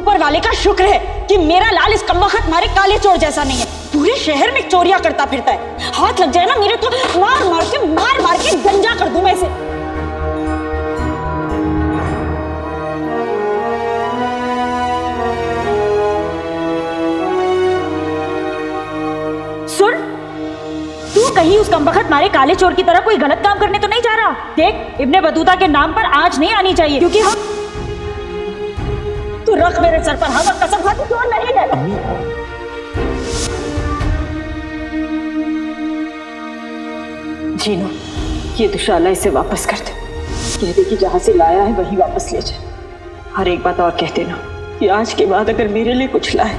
ऊपर वाले का शुक्र है कि मेरा लाल इस कमबख्त मारे काले चोर जैसा नहीं है। पूरे शहर में चोरियां करता फिरता है। हाथ लग जाए ना मेरे तो मार मार के गंजा कर दूं मैं इसे। सुन, तू कहीं उस कमबख्त मारे काले चोर की तरह कोई गलत काम करने तो नहीं जा रहा। देख, इब्ने बतूता के नाम पर आंच नहीं आनी चाहिए, क्योंकि हम तू रख मेरे सर पर हाथ और कसम खा, तू चोर नहीं है। जीना, ये दुशाला इसे वापस कर दे। कह दे कि जहां से लाया है वहीं वापस ले जाए। हर एक बात और कह देना कि आज के बाद अगर मेरे लिए कुछ लाए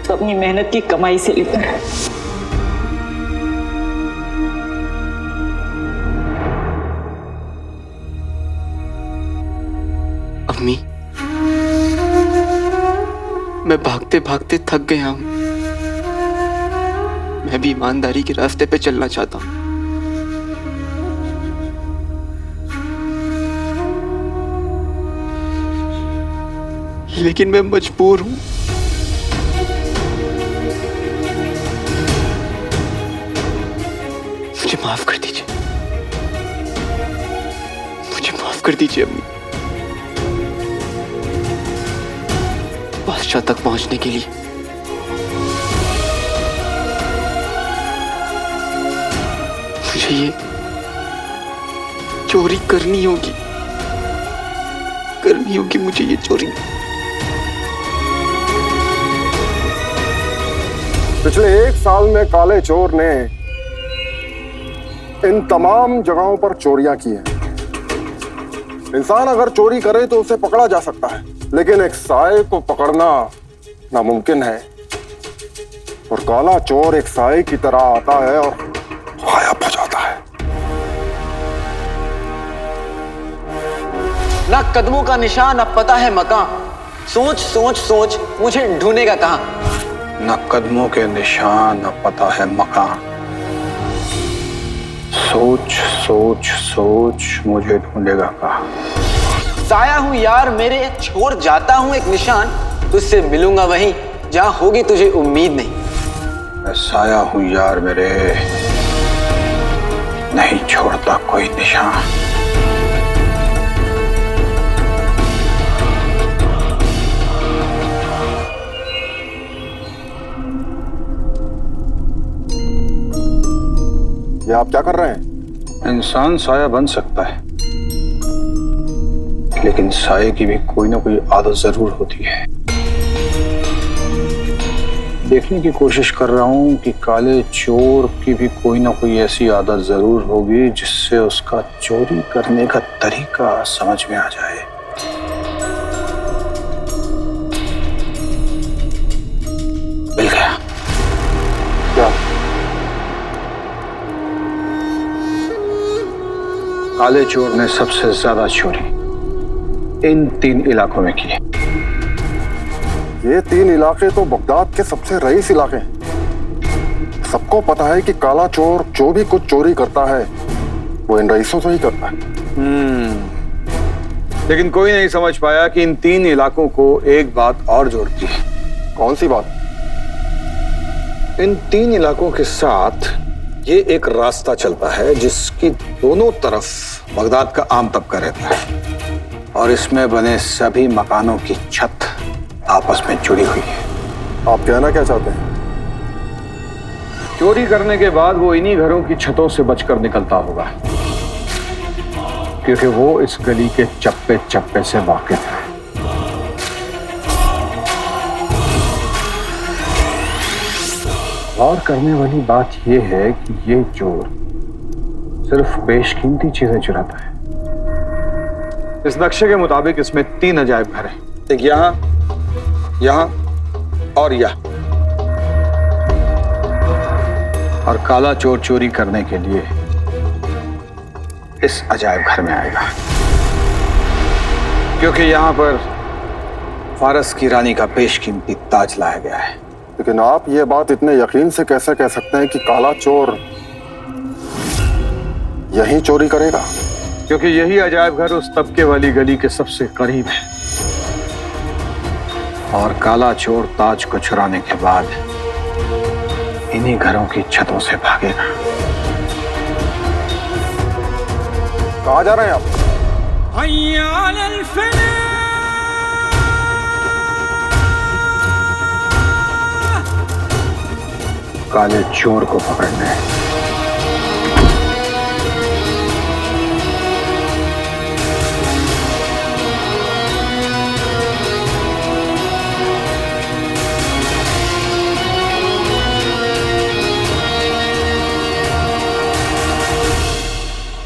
तो अपनी मेहनत की कमाई से लेकर। अम्मी, मैं भागते भागते थक गया हूं। मैं भी ईमानदारी के रास्ते पे चलना चाहता हूं। लेकिन मैं मजबूर हूं। मुझे माफ कर दीजिए, मुझे माफ कर दीजिए अम्मी। बादशाह तक पहुंचने के लिए मुझे ये चोरी करनी होगी मुझे ये चोरी। पिछले 1 साल में काले चोर ने इन तमाम जगहों पर चोरियां की हैं। इंसान अगर चोरी करे तो उसे पकड़ा जा सकता है, लेकिन एक साए को पकड़ना नामुमकिन है। और काला चोर एक साए की तरह आता है और गायब हो जाता है। ना कदमों का निशान, अब पता है मकान। सोच सोच सोच मुझे ढूंढेगा कहां। न कदमों के निशान, न पता है मकान। सोच सोच सोच मुझे ढूंढेगा कहां। साया हूं यार मेरे, छोड़ जाता हूं एक निशान। तुझसे मिलूंगा वहीं जहां होगी तुझे उम्मीद नहीं। मैं साया हूं यार मेरे, नहीं छोड़ता कोई निशान। ये आप क्या कर रहे हैं? इंसान साया बन सकता है, लेकिन साये की भी कोई ना कोई आदत जरूर होती है। देखने की कोशिश कर रहा हूं कि काले चोर की भी कोई ना कोई ऐसी आदत जरूर होगी जिससे उसका चोरी करने का तरीका समझ में आ जाए। मिल गया। क्या? काले चोर ने सबसे ज्यादा चोरी इन 3 इलाकों में की है। ये 3 इलाके तो बगदाद के सबसे रईस इलाके हैं। सबको पता है कि काला चोर जो भी कुछ चोरी करता है वो इन रईसों से ही करता है। लेकिन कोई नहीं समझ पाया कि इन 3 इलाकों को एक बात और जोड़ती है। कौन सी बात? इन 3 इलाकों के साथ ये एक रास्ता चलता है जिसकी दोनों तरफ बगदाद का आम तबका रहता है, और इसमें बने सभी मकानों की छत आपस में जुड़ी हुई है। आप कहना क्या चाहते हैं? चोरी करने के बाद वो इन्हीं घरों की छतों से बचकर निकलता होगा, क्योंकि वो इस गली के चप्पे चप्पे से वाकिफ है। और करने वाली बात यह है कि ये चोर सिर्फ बेशकीमती चीजें चुराता है। इस नक्शे के मुताबिक इसमें 3 अजायब घर हैं, एक यहां, यहां और यहां। और काला चोर चोरी करने के लिए इस अजायब घर में आएगा, क्योंकि यहां पर फारस की रानी का बेशकीमती ताज लाया गया है। लेकिन आप ये बात इतने यकीन से कैसे कह सकते हैं कि काला चोर यहीं चोरी करेगा? क्योंकि यही अजायब घर उस तबके वाली गली के सबसे करीब है। और काला चोर ताज को चुराने के बाद इन्हीं घरों की छतों से भागेगा। कहाँ जा रहे हैं आप? काले चोर को पकड़ने।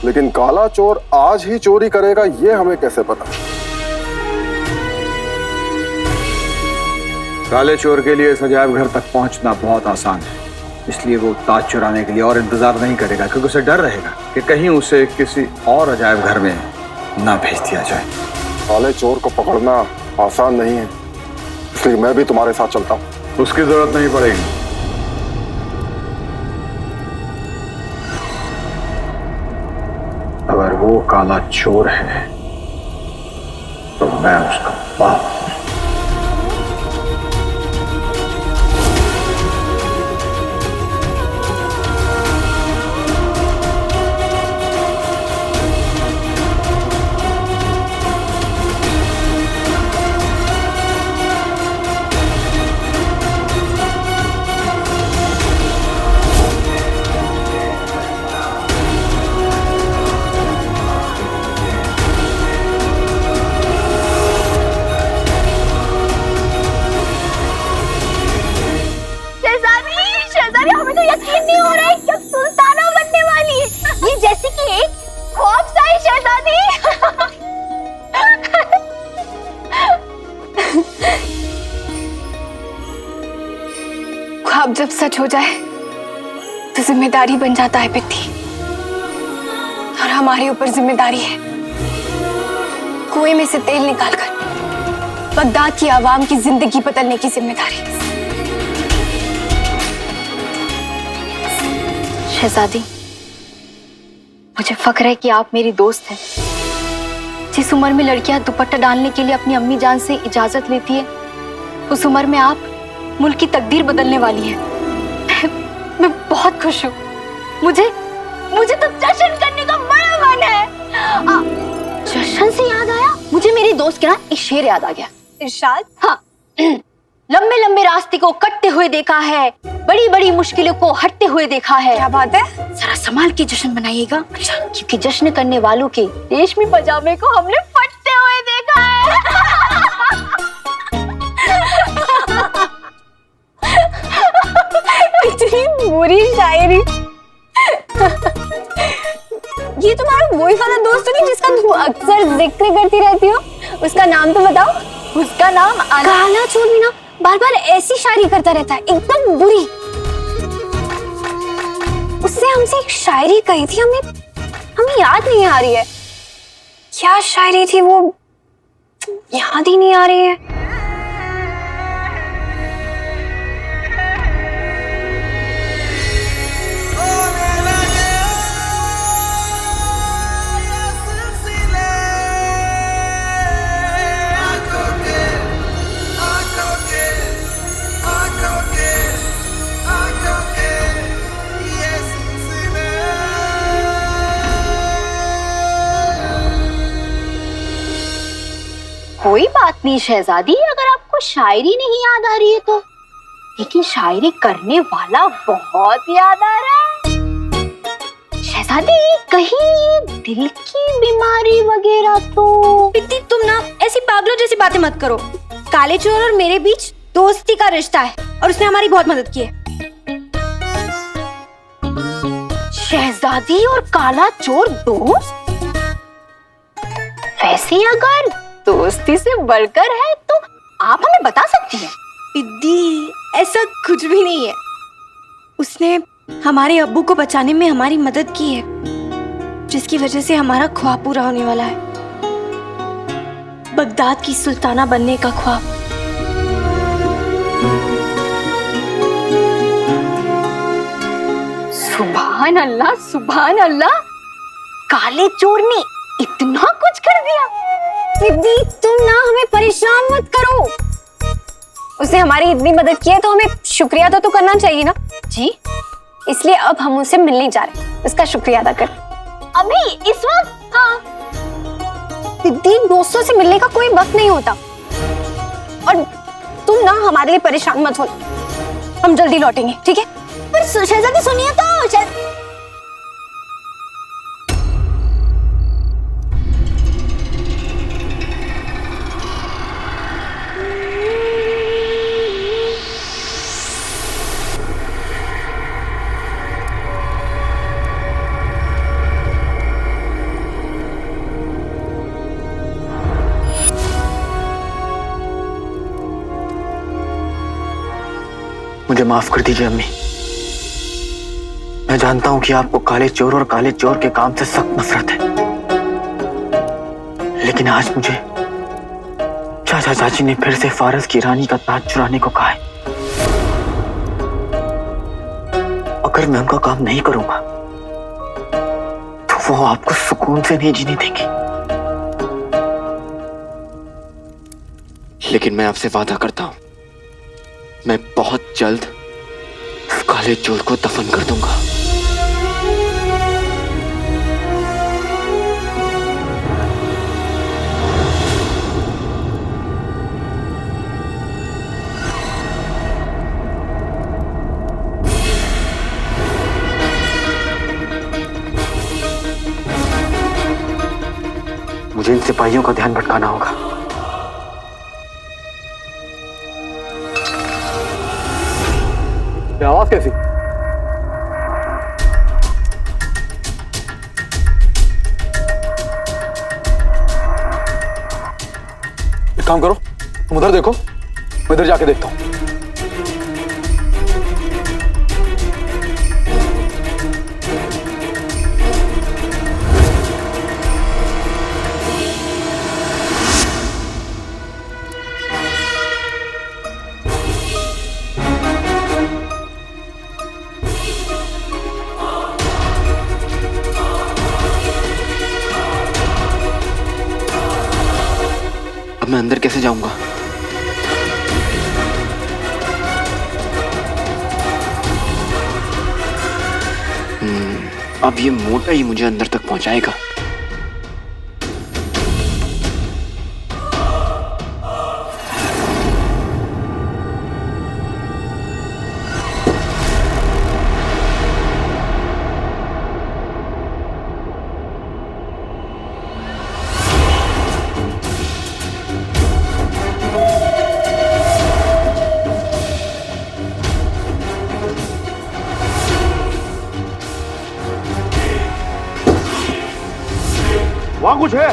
लेकिन काला चोर आज ही चोरी करेगा ये हमें कैसे पता? काले चोर के लिए इस अजायब घर तक पहुंचना बहुत आसान है, इसलिए वो ताज चुराने के लिए और इंतजार नहीं करेगा, क्योंकि उसे डर रहेगा कि कहीं उसे किसी और अजायब घर में ना भेज दिया जाए। काले चोर को पकड़ना आसान नहीं है, इसलिए मैं भी तुम्हारे साथ चलता हूँ। उसकी जरूरत नहीं पड़ेगी। अगर वो काला चोर है तो मैं उसका बाप हूं। हमें तो यकीन नहीं हो रहा है कि अब सुल्ताना बनने वाली है। ये जैसे कि एक ख्वाब सा है शहजादी। ख्वाब जब सच हो जाए तो जिम्मेदारी बन जाता है पित्ती, और हमारे ऊपर जिम्मेदारी है कुएं में से तेल निकालकर बगदाद की आवाम की जिंदगी बदलने की जिम्मेदारी। शहजादी, मुझे फख्र है कि आप मेरी दोस्त हैं। जिस उम्र में लड़कियां दुपट्टा डालने के लिए अपनी अम्मी जान से इजाजत लेती है, उस उम्र में आप मुल्क की तकदीर बदलने वाली हैं। मैं बहुत खुश हूँ। मुझे तो जश्न करने का बड़ा मन है। जश्न से याद आया, मुझे मेरी दोस्त के ना एक शेर याद आ गया। इरशाद। हाँ, लंबे लंबे रास्ते को कटते हुए देखा है, बड़ी बड़ी मुश्किलों को हटते हुए देखा है। क्या बात है? जरा संभाल के जश्न मनाइएगा, क्योंकि जश्न करने वालों के रेशमी पजामे को हमने फटते हुए देखा है। इतनी बुरी शायरी। ये तुम्हारा वही वाला दोस्त नहीं जिसका तुम अक्सर जिक्र करती रहती हो? उसका नाम तो बताओ। उसका नाम काला चोर भी ना बार बार ऐसी शायरी करता रहता है, एकदम बुरी। उसने हमसे एक शायरी कही थी, हमें याद नहीं आ रही है। क्या शायरी थी वो? याद ही नहीं आ रही है। कोई बात नहीं शहजादी, अगर आपको शायरी नहीं याद आ रही है तो, लेकिन शायरी करने वाला बहुत याद आ रहा है। शहजादी, कहीं दिल की बीमारी वगैरह तो? पित्ती, तुम ना ऐसी पागलों जैसी बातें मत करो। काले चोर और मेरे बीच दोस्ती का रिश्ता है और उसने हमारी बहुत मदद की है। शहजादी और काला चोर दोस्त? वैसे अगर दोस्ती से बढ़कर है तो आप हमें बता सकती हैं। पिद्दी, ऐसा कुछ भी नहीं है। उसने हमारे अब्बू को बचाने में हमारी मदद की है, जिसकी वजह से हमारा ख्वाब पूरा होने वाला है, बगदाद की सुल्ताना बनने का ख्वाब। सुभान अल्लाह, सुभान अल्लाह, काले चोर ने इतना कुछ कर दिया। पिद्दी, तुम ना हमें परेशान मत करो। उसने हमारी इतनी मदद की है तो हमें शुक्रिया तो करना चाहिए ना। जी इसलिए अब हम उससे मिलने जा रहे हैं, उसका शुक्रिया अदा कर। अभी इस वक्त? हाँ दीदी, दोस्तों से मिलने का कोई वक्त नहीं होता। और तुम ना हमारे लिए परेशान मत हो, हम जल्दी लौटेंगे, ठीक है? पर शहजादी सुनिए तो मुझे माफ कर दीजिए अम्मी। मैं जानता हूं कि आपको काले चोर और काले चोर के काम से सख्त नफरत है, लेकिन आज मुझे चाचा चाची ने फिर से फारस की रानी का ताज चुराने को कहा है। अगर मैं उनका काम नहीं करूंगा तो वो आपको सुकून से नहीं जीने देंगे। लेकिन मैं आपसे वादा करता हूं, मैं बहुत जल्द उस काले चोर को दफन कर दूंगा। मुझे इन सिपाहियों का ध्यान भटकाना होगा। आवाज कैसी? एक काम करो, तुम उधर देखो, मैं इधर जाके देखता हूं। अब मैं अंदर कैसे जाऊंगा? अब ये मोटा ही मुझे अंदर तक पहुंचाएगा। वहां कुछ है।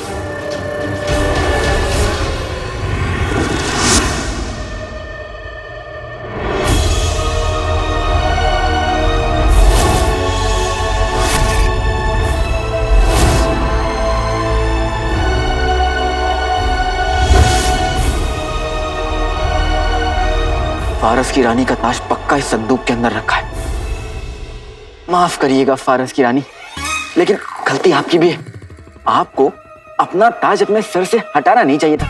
फारस की रानी का ताज पक्का इस संदूक के अंदर रखा है। माफ करिएगा फारस की रानी, लेकिन गलती आपकी भी है। आपको अपना ताज अपने सर से हटाना नहीं चाहिए था।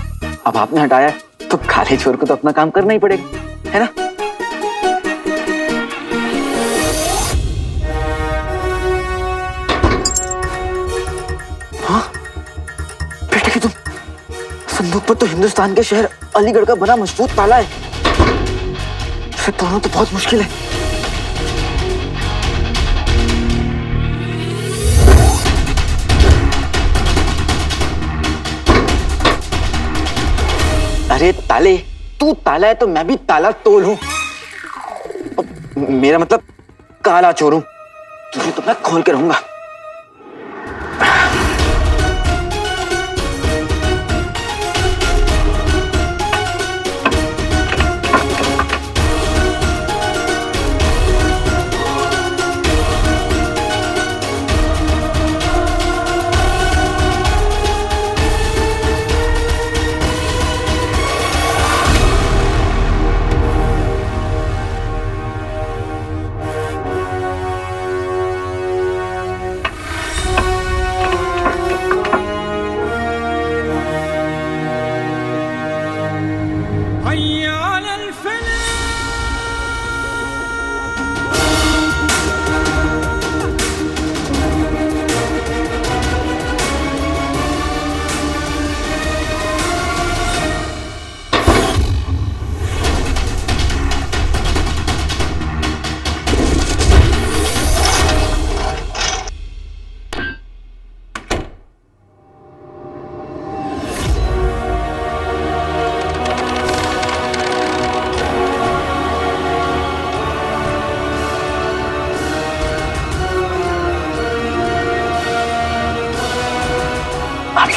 अब आपने हटाया है तो काले चोर को तो अपना काम करना ही पड़ेगा, है ना? हाँ बेटे कि तुम, संदूक पर तो हिंदुस्तान के शहर अलीगढ़ का बना मजबूत ताला है। इसे तोड़ना तो बहुत मुश्किल है। अरे ताले, तू ताला है तो मैं भी ताला तोड़ हूं। मेरा मतलब काला चोर हूं, तुझे तो मैं खोल के रहूंगा।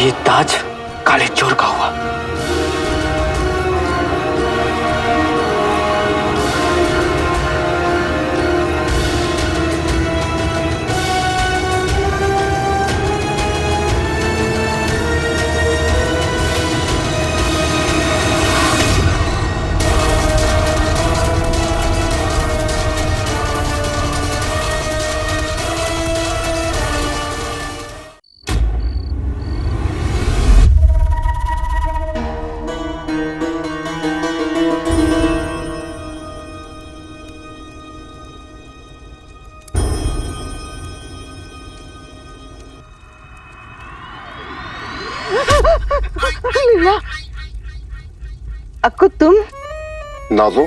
ये ताज काले चोर का हुआ। अक्कू तुम? नाजो,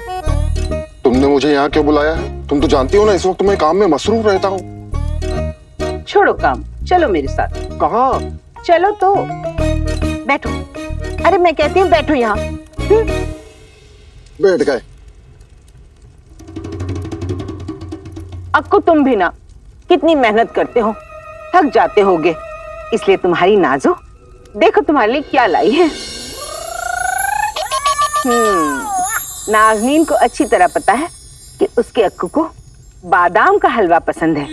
तुमने मुझे यहाँ क्यों बुलाया है? तुम तो जानती हो ना इस वक्त मैं काम में मसरूफ रहता हूँ। छोड़ो काम, चलो मेरे साथ। कहाँ? चलो तो बैठो। अरे मैं कहती हूँ बैठो यहाँ। बैठ गए। अक्कू तुम भी ना कितनी मेहनत करते हो, थक जाते होगे, इसलिए तुम्हारी नाजो देखो तुम्हारे लिए क्या लाई है। नाज़नीन को अच्छी तरह पता है कि उसके अक्कू को बादाम का हलवा पसंद है।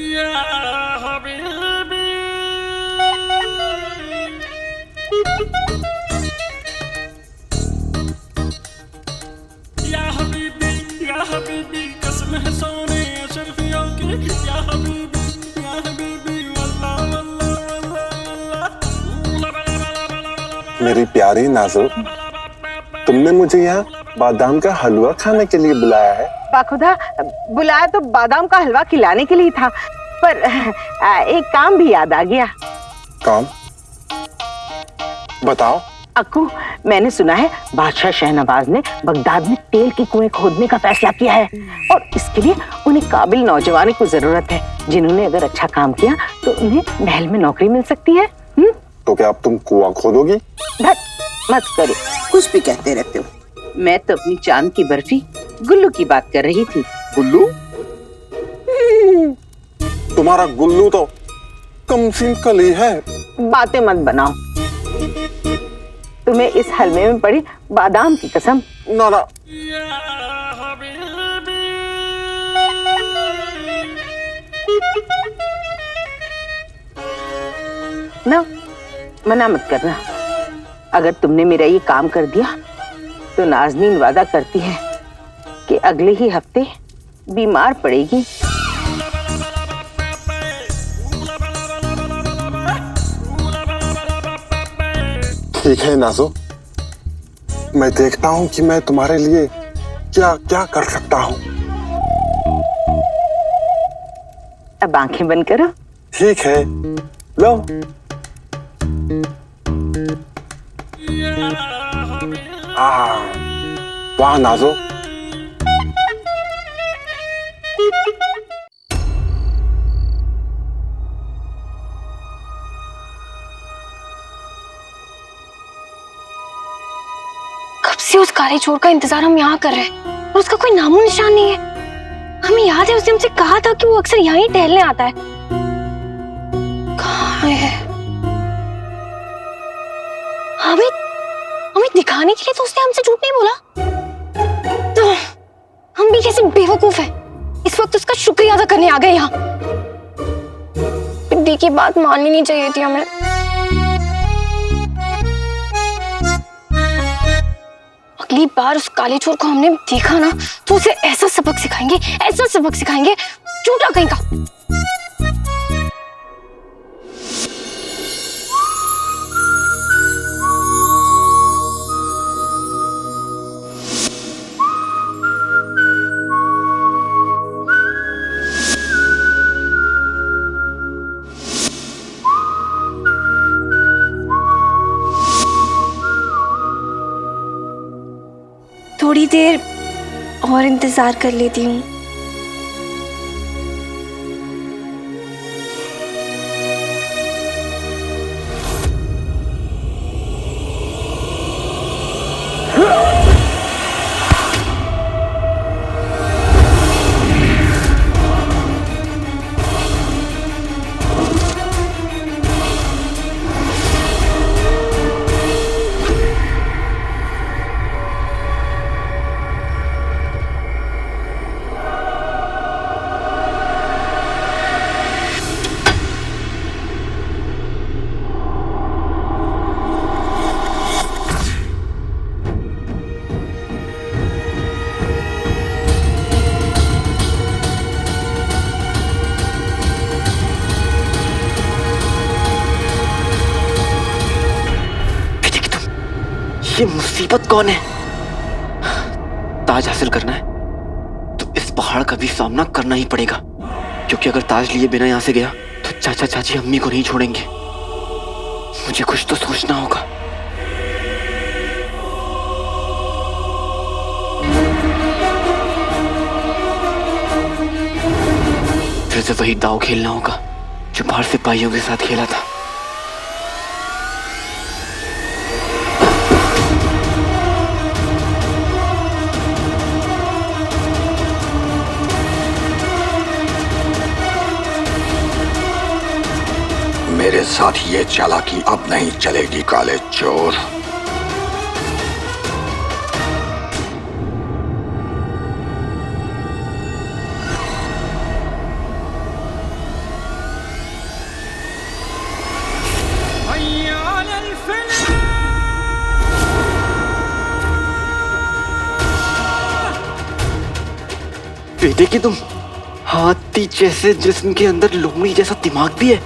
मेरी प्यारी नाजो, तुमने मुझे यहाँ बादाम का हलवा खाने के लिए बुलाया है? बाखुदा, बुलाया तो बादाम का हलवा खिलाने के लिए था, पर एक काम भी याद आ गया। काम? बताओ। अक्कू, मैंने सुना है बादशाह शहनवाज ने बगदाद में तेल के कुएं खोदने का फैसला किया है और इसके लिए उन्हें काबिल नौजवानों की जरूरत है, जिन्होंने अगर अच्छा काम किया तो उन्हें महल में नौकरी मिल सकती है। तो क्या अब तुम कुआं खोदोगी? मत करो, कुछ भी कहते रहते हो। मैं तो अपनी चांद की बर्फी गुल्लू की बात कर रही थी। गुल्लू? तुम्हारा गुल्लू तो कमसीन कली है। बातें मत बनाओ, तुम्हें इस हलवे में पड़ी बादाम की कसम। ना ना, ना मना मत करना। अगर तुमने मेरा ये काम कर दिया तो नाज़नीन वादा करती है कि अगले ही हफ्ते बीमार पड़ेगी। ठीक है नाजो, मैं देखता हूँ कि मैं तुम्हारे लिए क्या क्या कर सकता हूँ। अब आंखें बंद करो। ठीक है, लो। वाह नाजो, कब से उस काले चोर का इंतजार हम यहाँ कर रहे हैं और उसका कोई नामो निशान नहीं है। हमें याद है उसने हमसे कहा था कि वो अक्सर यहाँ ही टहलने आता है। कहाँ है? हमें दिखाने के लिए तो उसने हमसे झूठ नहीं बोला। तो हम भी कैसे बेवकूफ हैं, इस वक्त उसका शुक्रिया अदा करने आ गए यहाँ। पिद्दी की बात माननी नहीं चाहिए थी हमें। अगली बार उस काले चोर को हमने देखा ना तो उसे ऐसा सबक सिखाएंगे, ऐसा सबक सिखाएंगे, झूठा कहीं का। थोड़ी देर और इंतजार कर लेती हूँ। ये मुसीबत कौन है? ताज हासिल करना है तो इस पहाड़ का भी सामना करना ही पड़ेगा, क्योंकि अगर ताज लिए बिना यहां से गया तो चाचा चाची अम्मी को नहीं छोड़ेंगे। मुझे कुछ तो सोचना होगा। फिर से वही दाव खेलना होगा जो बाहर सिपाहियों के साथ खेला था। मेरे साथ ये चालाकी अब नहीं चलेगी काले चोर। बेटे की तुम हाथी जैसे जिस्म के अंदर लोमड़ी जैसा दिमाग भी है।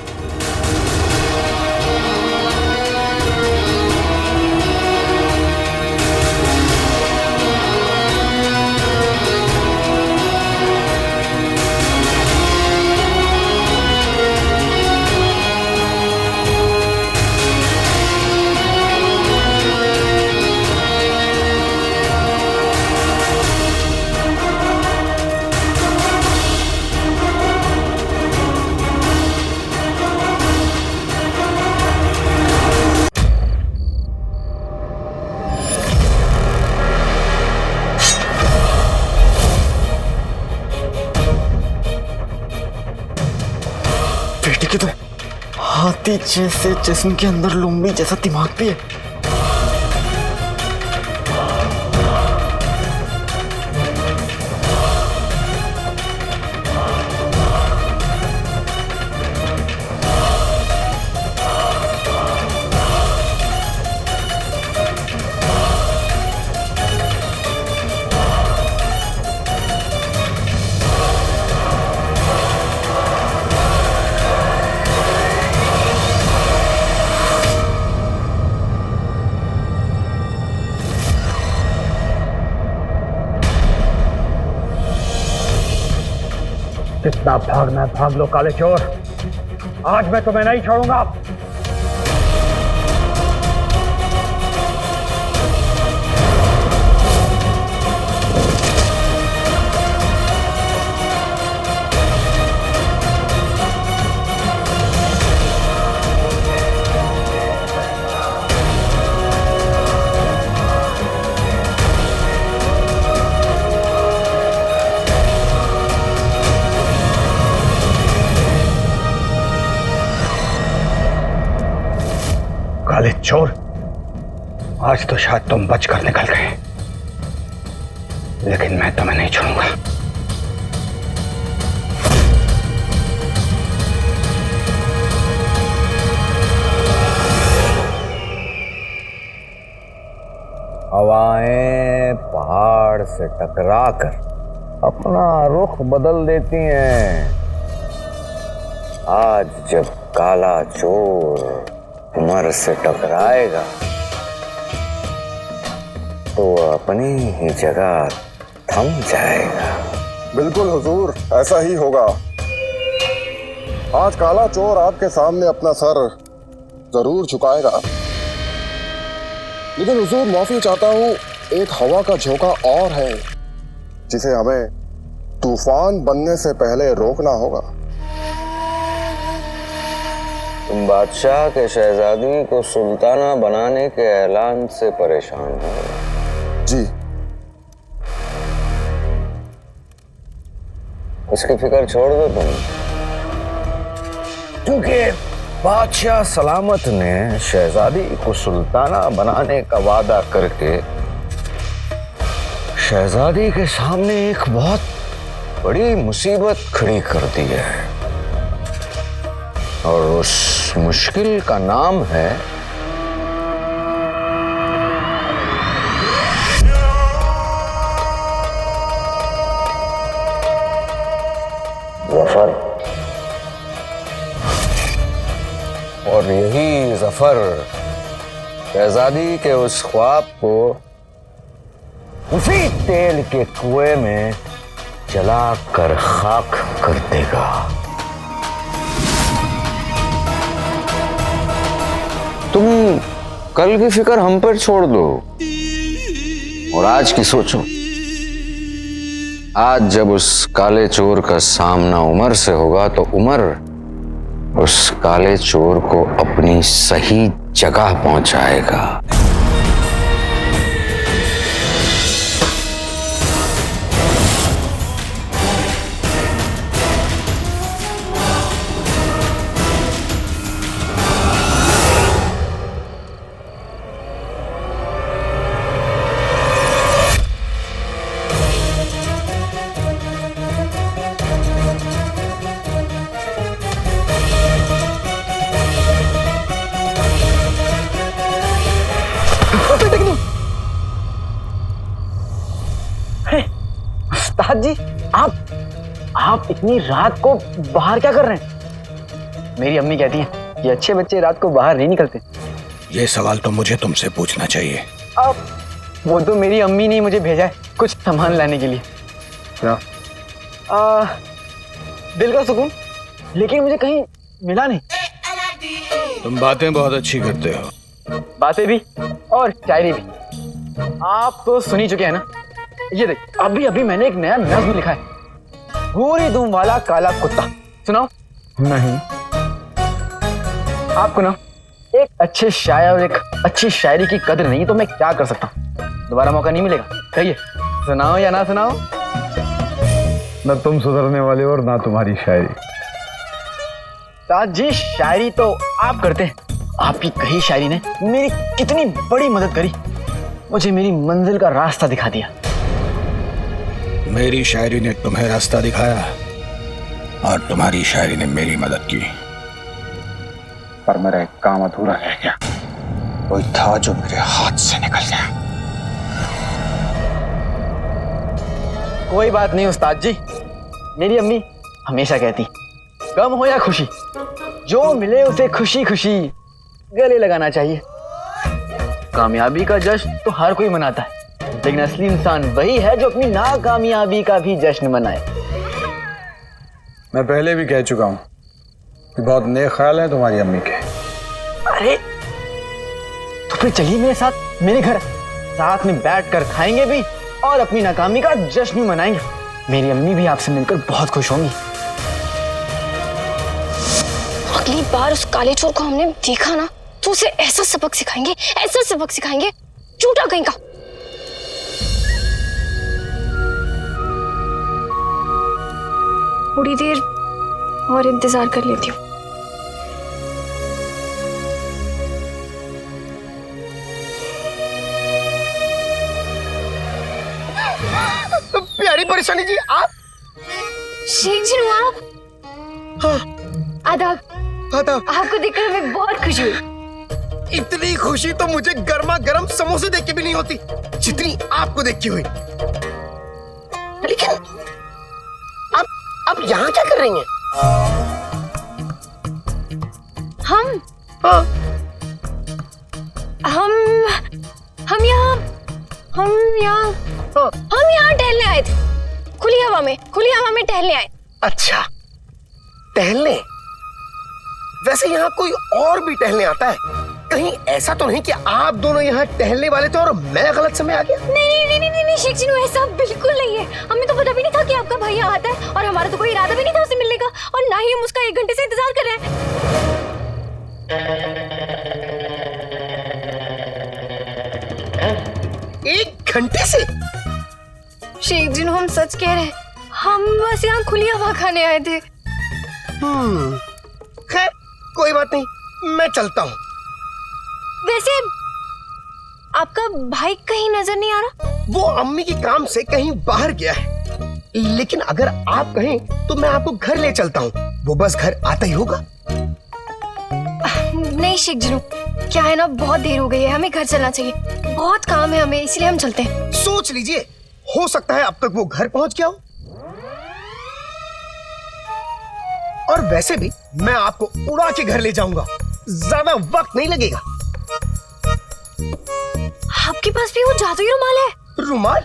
बेटे की तुम हाथी जैसे जिस्म के अंदर लोमड़ी जैसा दिमाग भी है। कितना भागना है भाग लो काले चोर, आज मैं तुम्हें नहीं छोड़ूंगा। काले चोर, आज तो शायद तुम बचकर निकल गए, लेकिन मैं तुम्हें नहीं छोड़ूंगा। हवाएं पहाड़ से टकराकर अपना रुख बदल देती हैं। आज जब काला चोर उमर से टकराएगा तो अपनी ही जगह थम जाएगा। बिल्कुल हुजूर, ऐसा ही होगा। आज काला चोर आपके सामने अपना सर जरूर झुकाएगा। लेकिन हुजूर, माफी चाहता हूं, एक हवा का झोंका और है जिसे हमें तूफान बनने से पहले रोकना होगा। तुम बादशाह के शहजादी को सुल्ताना बनाने के ऐलान से परेशान हो? जी। उसकी फिक्र छोड़ दो तुम, क्योंकि बादशाह सलामत ने शहजादी को सुल्ताना बनाने का वादा करके शहजादी के सामने एक बहुत बड़ी मुसीबत खड़ी कर दी है, और उस मुश्किल का नाम है जफर। और यही जफर शहजादी के उस ख्वाब को उसी तेल के कुएं में जला कर खाक कर देगा। तुम कल की फिक्र हम पर छोड़ दो और आज की सोचो। आज जब उस काले चोर का सामना उमर से होगा तो उमर उस काले चोर को अपनी सही जगह पहुंचाएगा। उस्ताद जी, आप इतनी रात को बाहर क्या कर रहे हैं? मेरी अम्मी कहती है कि अच्छे बच्चे रात को बाहर नहीं निकलते। ये सवाल तो मुझे तुमसे पूछना चाहिए। अब वो तो मेरी अम्मी ने मुझे भेजा है कुछ सामान लाने के लिए। क्या? दिल का सुकून, लेकिन मुझे कहीं मिला नहीं। तुम बातें बहुत अच्छी करते हो। बातें भी और शायरी भी आप तो सुन ही चुके हैं ना। ये देख, अभी मैंने एक नया नज्म लिखा है, गोरी दुम वाला काला कुत्ता। सुनाओ? नहीं। आपको ना एक अच्छे शायर और एक अच्छी शायरी की कदर नहीं तो मैं क्या कर सकता हूँ? दोबारा मौका नहीं मिलेगा। कहिए, सुनाओ या ना सुनाओ? न तुम सुधरने वाले और ना तुम्हारी शायरी। उस्ताद जी, शायरी तो आप करते हैं। आपकी कही शायरी ने मेरी कितनी बड़ी मदद करी, मुझे मेरी मंजिल का रास्ता दिखा दिया। मेरी शायरी ने तुम्हें रास्ता दिखाया और तुम्हारी शायरी ने मेरी मदद की, पर मेरा एक काम अधूरा रह गया। कोई था जो मेरे हाथ से निकल गया। कोई बात नहीं उस्ताद जी, मेरी अम्मी हमेशा कहती, गम हो या खुशी, जो मिले उसे खुशी खुशी गले लगाना चाहिए। कामयाबी का जश्न तो हर कोई मनाता है, लेकिन असली इंसान वही है जो अपनी नाकामयाबी का भी जश्न मनाए। मैं पहले भी कह चुका हूं कि बहुत नेक ख्याल है तुम्हारी अम्मी के। अरे तो फिर चलिए मेरे साथ मेरे घर, साथ में बैठकर खाएंगे भी और अपनी नाकामी का जश्न भी मनाएंगे। मेरी अम्मी भी आपसे मिलकर बहुत खुश होंगी। अगली बार उस काले चोर को हमने देखा ना तो उसे ऐसा सबक सिखाएंगे, ऐसा सबक सिखाएंगे, झूठा कहीं का। थोड़ी देर और इंतजार कर लेती हूँ। प्यारी परेशानी जी, आप? शेख जी आप? हाँ। आदाब। आदाब। आपको देखकर हमें बहुत खुशी हुई। इतनी खुशी तो मुझे गर्मा गर्म समोसे देख के भी नहीं होती जितनी आपको देख के हुई। लेकिन आप यहाँ क्या कर रही हैं? हम हाँ। हम यहाँ टहलने आए थे। खुली हवा में टहलने आए। अच्छा, टहलने? वैसे यहाँ कोई और भी टहलने आता है? कहीं ऐसा तो नहीं कि आप दोनों यहाँ टहलने वाले थे और मैं गलत समय आ गया? नहीं शेख जी, ऐसा बिल्कुल नहीं है। हमें तो पता भी नहीं था कि आपका भैया आता है और हमारा तो कोई इरादा भी नहीं था उससे मिलने का, और ना ही हम उसका 1 घंटे से इंतजार कर रहे हैं। 1 घंटे से? शेख जी, हम सच कह रहे हैं, हम बस यहाँ खुली हवा खाने आए थे। खैर कोई बात नहीं, मैं चलता हूँ। वैसे आपका भाई कहीं नजर नहीं आ रहा? वो अम्मी के काम से कहीं बाहर गया है, लेकिन अगर आप कहें तो मैं आपको घर ले चलता हूँ। वो बस घर आता ही होगा। नहीं शेख जी, क्या है ना, बहुत देर हो गई है, हमें घर चलना चाहिए। बहुत काम है हमें, इसलिए हम चलते हैं। सोच लीजिए, हो सकता है अब तक वो घर पहुंच गया हो। और वैसे भी मैं आपको उड़ा के घर ले जाऊंगा, ज्यादा वक्त नहीं लगेगा। आपके पास भी वो जादुई रुमाल है? रुमाल?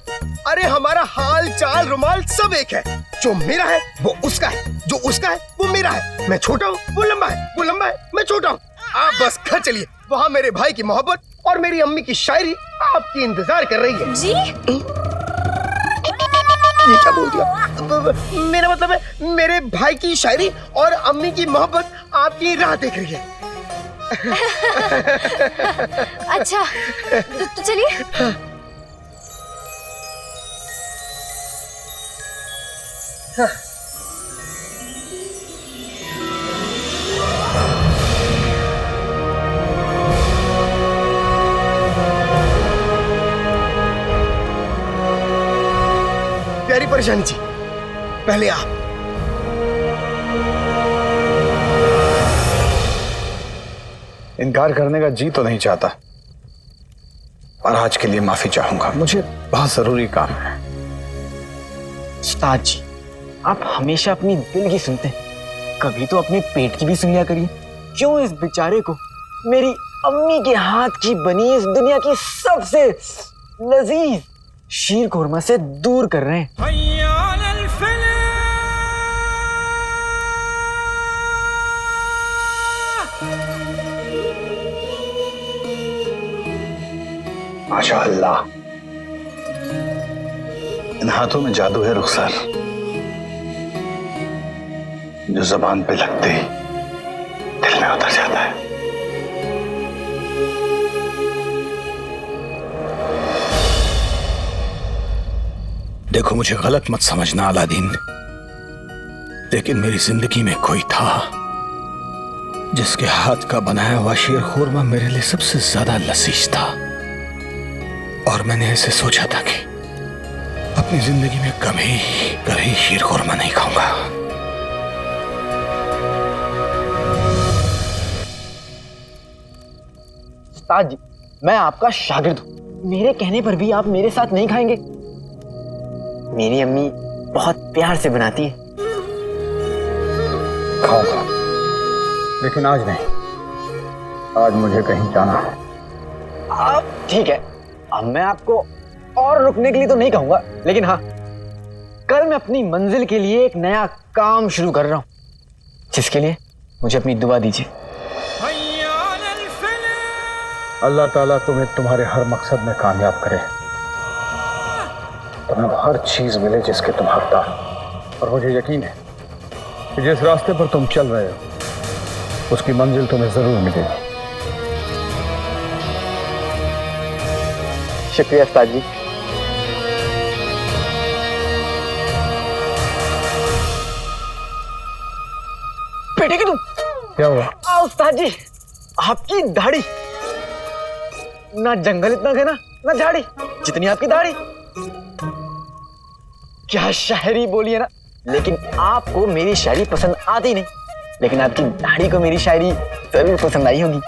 अरे हमारा हाल चाल रुमाल सब एक है। जो मेरा है वो उसका है, जो उसका है वो मेरा है। मैं छोटा हूँ वो लंबा है, वो लंबा है मैं छोटा हूँ। आप बस घर चलिए, वहाँ मेरे भाई की मोहब्बत और मेरी अम्मी की शायरी आपकी इंतजार कर रही है। जी? ये क्या बोल दिया? मेरा मतलब है मेरे भाई की शायरी और अम्मी की मोहब्बत आपकी राह देख रही है। अच्छा तो चलिए। प्यारी परेशानी जी, पहले आप। इनकार करने का जी तो नहीं चाहता, पर आज के लिए माफी चाहूंगा। मुझे बहुत जरूरी काम है। उस्ताद जी, आप हमेशा अपनी दिल की सुनते हैं, कभी तो अपने पेट की भी सुन लिया करिए। क्यों इस बेचारे को मेरी अम्मी के हाथ की बनी इस दुनिया की सबसे लजीज शीर कोरमा से दूर कर रहे हैं? माशाअल्लाह, इन हाथों में जादू है रुखसार, जो जबान पे लगते ही दिल में उतर जाता है। देखो, मुझे गलत मत समझना अलादीन, लेकिन मेरी जिंदगी में कोई था जिसके हाथ का बनाया हुआ शीर खुरमा मेरे लिए सबसे ज्यादा लजीज था, और मैंने ऐसे सोचा था कि अपनी जिंदगी में कभी शीर खुरमा नहीं खाऊंगा। उस्ताद जी, मैं आपका शागिर्द हूँ, मेरे कहने पर भी आप मेरे साथ नहीं खाएंगे? मेरी अम्मी बहुत प्यार से बनाती है। खाऊंगा, लेकिन आज नहीं। आज मुझे कहीं जाना है। आप ठीक है, अब मैं आपको और रुकने के लिए तो नहीं कहूंगा, लेकिन हाँ, कल मैं अपनी मंजिल के लिए एक नया काम शुरू कर रहा हूँ, जिसके लिए मुझे अपनी दुआ दीजिए। अल्लाह ताला तुम्हें तुम्हारे हर मकसद में कामयाब करे, तुम्हें हर चीज मिले जिसके तुम हकदार हो। और मुझे यकीन है कि जिस रास्ते पर तुम चल रहे हो उसकी मंजिल तुम्हें जरूर मिलेगी। शुक्रिया उस्ताद जी। बेटे की तुम क्या हुआ? उस्ताद जी, आपकी दाढ़ी, ना जंगल इतना घना ना झाड़ी जितनी आपकी दाढ़ी। क्या शायरी बोली है ना, लेकिन आपको मेरी शायरी पसंद आती नहीं, लेकिन आपकी दाढ़ी को मेरी शायरी जरूर पसंद आई होगी।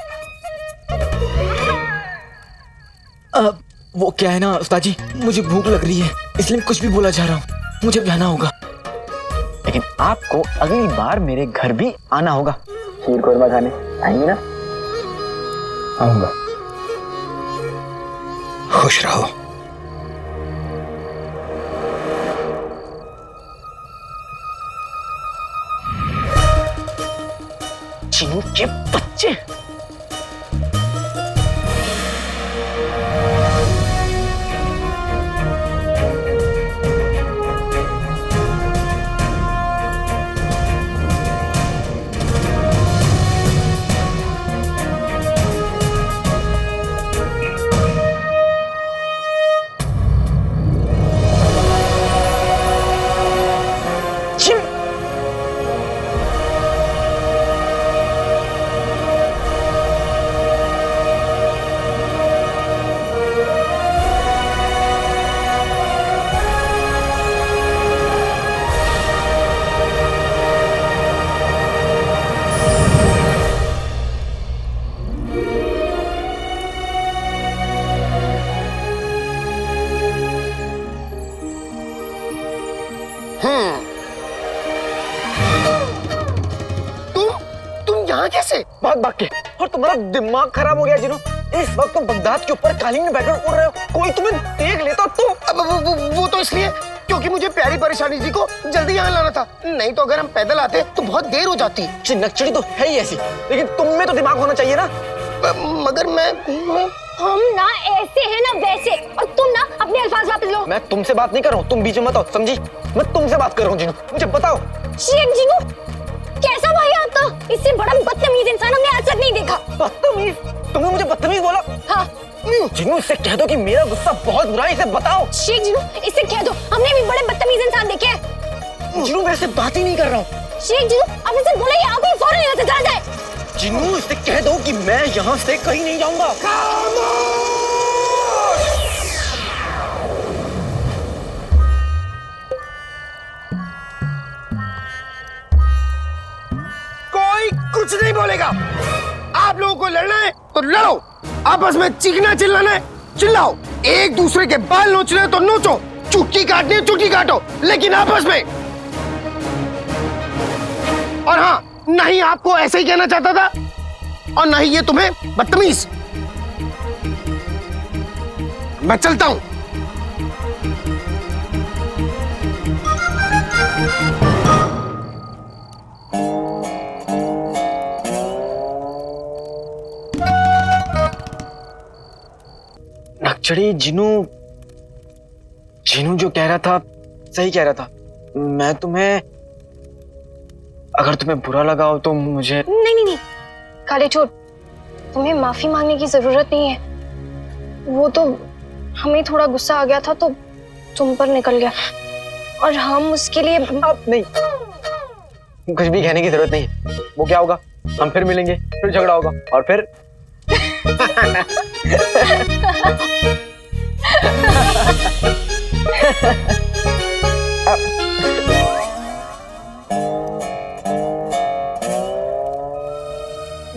वो क्या है ना उस्ताद जी, मुझे भूख लग रही है, इसलिए मैं कुछ भी बोला जा रहा हूँ, मुझे जाना होगा। लेकिन आपको अगली बार मेरे घर भी आना होगा शीर कोरमा खाने। आएंगे ना? आऊंगा। खुश रहो। चीनू के बच्चे। तुम यहाँ कैसे? भाग भाग के, और तुम्हारा दिमाग खराब हो गया जिनो, इस वक्त तुम बगदाद के ऊपर कालीन में बैठकर उड़ रहे हो, कोई तुम्हें देख लेता तो। अब वो तो इसलिए क्योंकि मुझे प्यारी परेशानी जी को जल्दी यहाँ लाना था, नहीं तो अगर हम पैदल आते तो बहुत देर हो जाती। नक्चड़ी तो है ही ऐसी, लेकिन तुम में तो दिमाग होना चाहिए ना। मगर मैं हम ना ऐसे हैं ना वैसे, और तुम ना अपने अल्फाज वापस लो। मैं तुमसे बात नहीं कर रहा हूँ, तुम बीच में मत आओ, समझी? मैं तुमसे बात कर रहा हूँ जीनू, मुझे बताओ। शेख जीनू, कैसा भाई आपका? इससे बड़ा बदतमीज इंसान हमने आज तक नहीं देखा। बदतमीज? तुमने मुझे बदतमीज बोला? हाँ। जीनू, इससे कह दो कि मेरा गुस्सा बहुत बुरा है, इसे बताओ। शेख जीनू, इससे कह दो हमने भी बड़े बदतमीज इंसान देखे हैं। जीनू, मैं इससे बात ही नहीं कर रहा हूँ। शेख जीनू, आप इसे बोले यहाँ कोई फौरन यहाँ से चला जाए। जीनू, इससे कह दो कि मैं यहाँ से कहीं नहीं जाऊंगा। कोई कुछ नहीं बोलेगा। आप लोगों को लड़ना है तो लड़ो, आपस में चीखना चिल्लाना है चिल्लाओ, एक दूसरे के बाल नोचने हैं तो नोचो, चुटकी काटनी है चुटकी काटो, लेकिन आपस में। और हाँ, नहीं आपको ऐसे ही कहना चाहता था, और नहीं ये तुम्हें बदतमीज। मैं चलता हूं। नक्चड़ी, जीनू जो कह रहा था सही कह रहा था। मैं तुम्हें, अगर तुम्हें बुरा लगा हो तो मुझे। नहीं काले चोर, तुम्हें माफी मांगने की जरूरत नहीं है। वो तो हमें थोड़ा गुस्सा आ गया था तो तुम पर निकल गया, और हम उसके लिए। अब नहीं, कुछ भी कहने की जरूरत नहीं है। वो क्या होगा, हम फिर मिलेंगे, फिर झगड़ा होगा, और फिर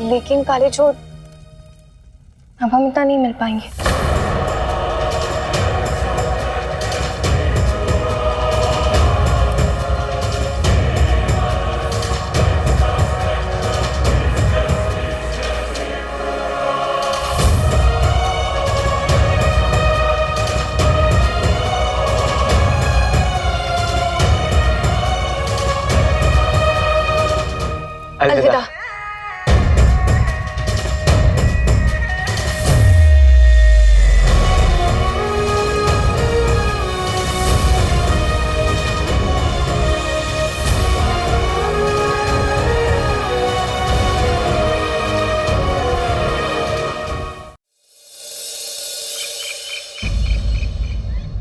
लेकिन काले चोर, अब हम इतना नहीं मिल पाएंगे। अलविदा।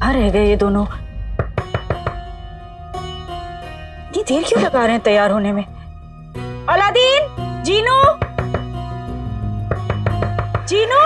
रह गए ये दोनों। इतनी देर क्यों लगा रहे हैं तैयार होने में? अलादीन, जीनू, जीनू।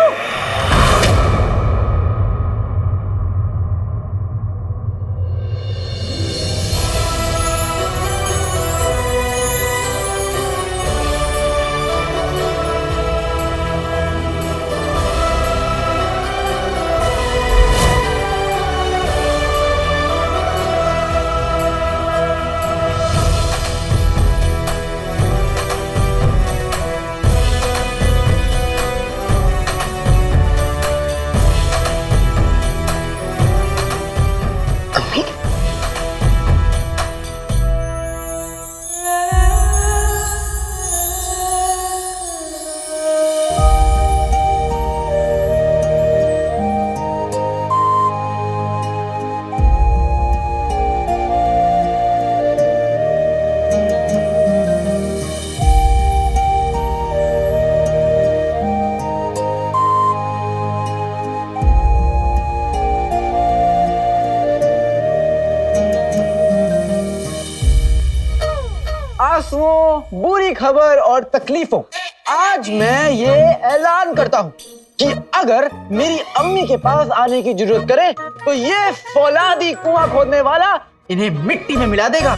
आंसुओं, बुरी खबर और तकलीफों, आज मैं ये ऐलान करता हूँ कि अगर मेरी अम्मी के पास आने की जरूरत करे तो ये फौलादी कुआं खोदने वाला इन्हें मिट्टी में मिला देगा।